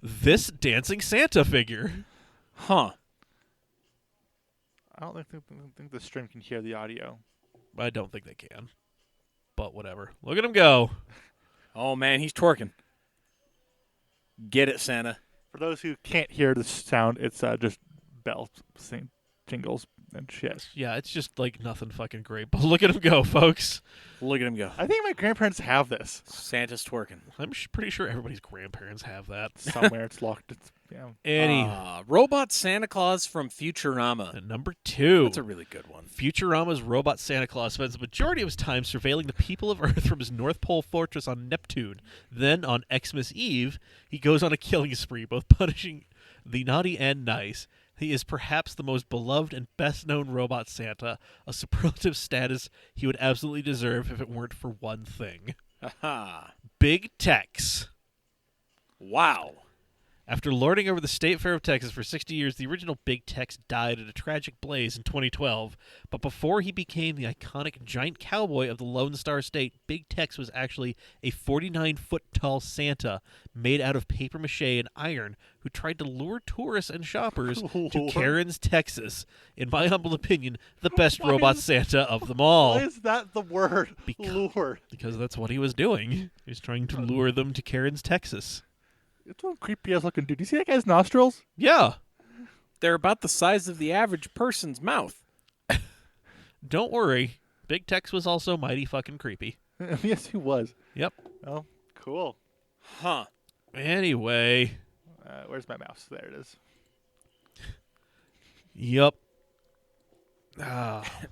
This dancing Santa figure. Huh. I don't think the stream can hear the audio. I don't think they can. But whatever. Look at him go. Oh, man, he's twerking. Get it, Santa. For those who can't hear the sound, it's just bells, jingles, and shit. Yeah, it's just nothing fucking great. But look at him go, folks. Look at him go. I think my grandparents have this. Santa's twerking. I'm pretty sure everybody's grandparents have that. Somewhere it's locked. Robot Santa Claus from Futurama. And number 2. That's a really good one. Futurama's robot Santa Claus spends the majority of his time surveilling the people of Earth from his North Pole fortress on Neptune. Then, on Xmas Eve, he goes on a killing spree, both punishing the naughty and nice. He is perhaps the most beloved and best-known robot Santa, a superlative status he would absolutely deserve if it weren't for one thing. Aha. Big Tex. Wow. After lording over the State Fair of Texas for 60 years, the original Big Tex died in a tragic blaze in 2012. But before he became the iconic giant cowboy of the Lone Star State, Big Tex was actually a 49-foot-tall Santa made out of papier-mâché and iron who tried to lure tourists and shoppers to Karen's, Texas. In my humble opinion, the best robot Santa of them all. Why is that the word? Lure. Because that's what he was doing. He was trying to lure them to Karen's, Texas. It's one creepy ass looking dude. Do you see that guy's nostrils? Yeah. They're about the size of the average person's mouth. Don't worry. Big Tex was also mighty fucking creepy. Yes, he was. Yep. Oh, cool. Huh. Anyway. Where's my mouse? There it is. Yep.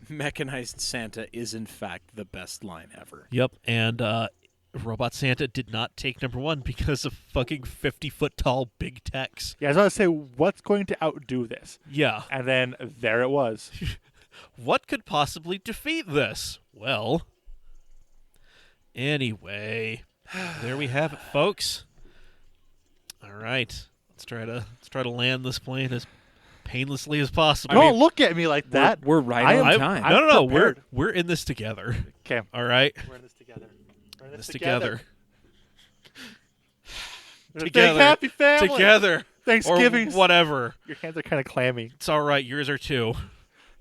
Mechanized Santa is, in fact, the best line ever. Yep, and Robot Santa did not take number one because of fucking 50-foot-tall big techs. Yeah, I was going to say, what's going to outdo this? Yeah. And then there it was. What could possibly defeat this? Well, anyway, there we have it, folks. All right, let's try to land this plane as painlessly as possible. Don't look at me like that. We're right on time. No, prepared. we're in this together. Okay. All right, We're in this together. We're in this together. We're a big Together. happy family. Together. Thanksgiving. Or whatever. Your hands are kind of clammy. It's all right. Yours are too.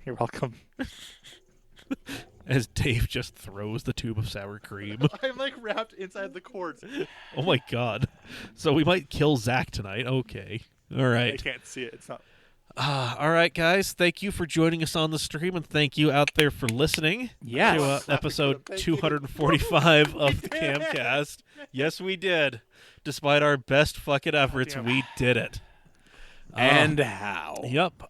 You're welcome. As Dave just throws the tube of sour cream. I'm like wrapped inside the cords. Oh my god. So we might kill Zach tonight. Okay. All I right. can't see it. It's not. All right, guys. Thank you for joining us on the stream, and thank you out there for listening Yes. to episode Thank you. 245 of the Camcast. Yes, we did. Despite our best fucking efforts, damn. we did it. And how? Yep.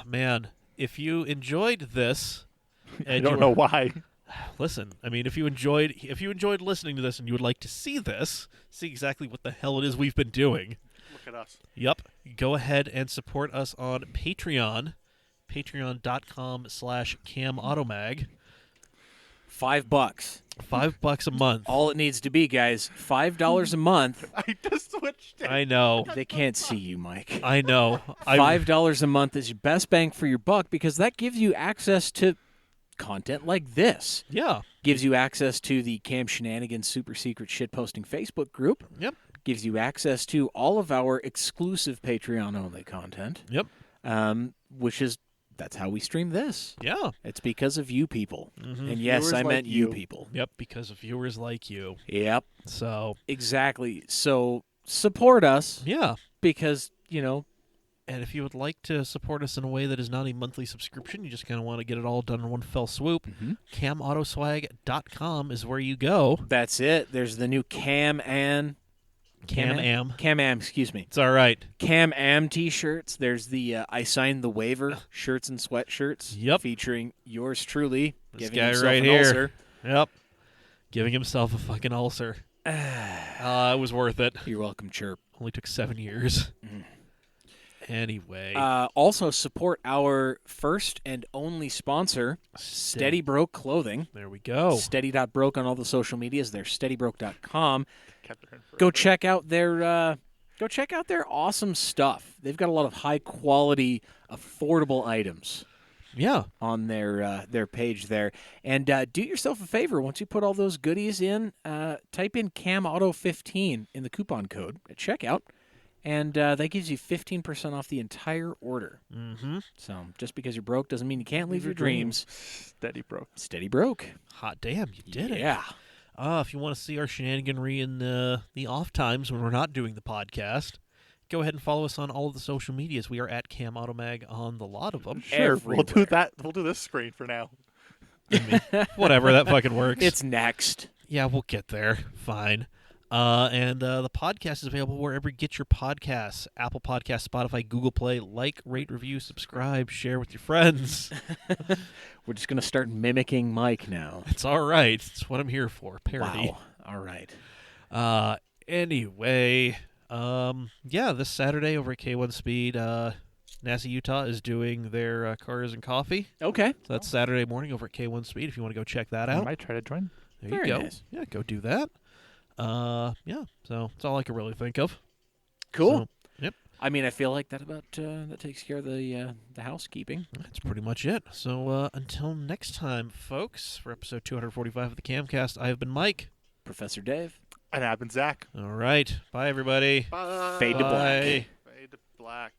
Man, if you enjoyed this, I and don't know why. listen, I mean, if you enjoyed listening to this and you would like to see this, see exactly what the hell it is we've been doing. Look at us. Yep. Go ahead and support us on Patreon, patreon.com/camautomag. $5. $5 a month. All it needs to be, guys, $5 a month. I just switched it. I know. They can't see you, Mike. I know. $5 a month is your best bang for your buck because that gives you access to content like this. Yeah. Gives you access to the Cam Shenanigans super secret shitposting Facebook group. Yep. Gives you access to all of our exclusive Patreon-only content, Yep. that's how we stream this. Yeah. It's because of you people. Mhm. And yes, Viewers I like meant you you. people. Yep. Because of viewers like you. Yep, So, exactly. So support us yeah. because, And if you would like to support us in a way that is not a monthly subscription, you just kind of want to get it all done in one fell swoop, camautoswag.com is where you go. that's it. There's the new Can-Am, excuse me. It's all right. Can-Am t-shirts. There's the I Signed the Waiver shirts and sweatshirts. Yep. Featuring yours truly. This giving guy himself right an here. ulcer. Yep. Giving himself a fucking ulcer. It was worth it. You're welcome, Chirp. Only took 7 years. Anyway. Also support our first and only sponsor, Steady Broke Clothing. There we go. Steady.broke on all the social medias. They're steadybroke.com. Kept it in forever. Go check out their awesome stuff. They've got a lot of high quality, affordable items Yeah. on their page there. And do yourself a favor, once you put all those goodies in, type in CamAuto15 in the coupon code at checkout, and that gives you 15% off the entire order. Mm-hmm. So just because you're broke doesn't mean you can't leave your dreams. Steady broke. Steady broke. Hot damn, you did it. Yeah. If you want to see our shenaniganry in the off times when we're not doing the podcast, go ahead and follow us on all of the social medias. We are at Cam Automag on the lot of them. Sure, we'll do Everywhere. that. We'll do this screen for now. I mean, whatever, that fucking works. It's next. Yeah, we'll get there. Fine. And the podcast is available wherever you get your podcasts. Apple Podcasts, Spotify, Google Play. Like, rate, review, subscribe, share with your friends. We're just going to start mimicking Mike now. It's all right. It's what I'm here for. Parody. Wow. All right. Anyway, this Saturday over at K1 Speed, NASA Utah is doing their Cars and Coffee. Okay. So that's Saturday morning over at K1 Speed if you want to go check that I out. might try to join. There Very you go. nice. Yeah, go do that. So that's all I can really think of. Cool. So, yep. I mean, I feel like that takes care of the housekeeping. That's pretty much it. So until next time, folks, for episode 245 of the Camcast, I have been Mike. Professor Dave. And I've been Zach. All right. Bye, everybody. Bye. Fade to black. Bye. Fade to black.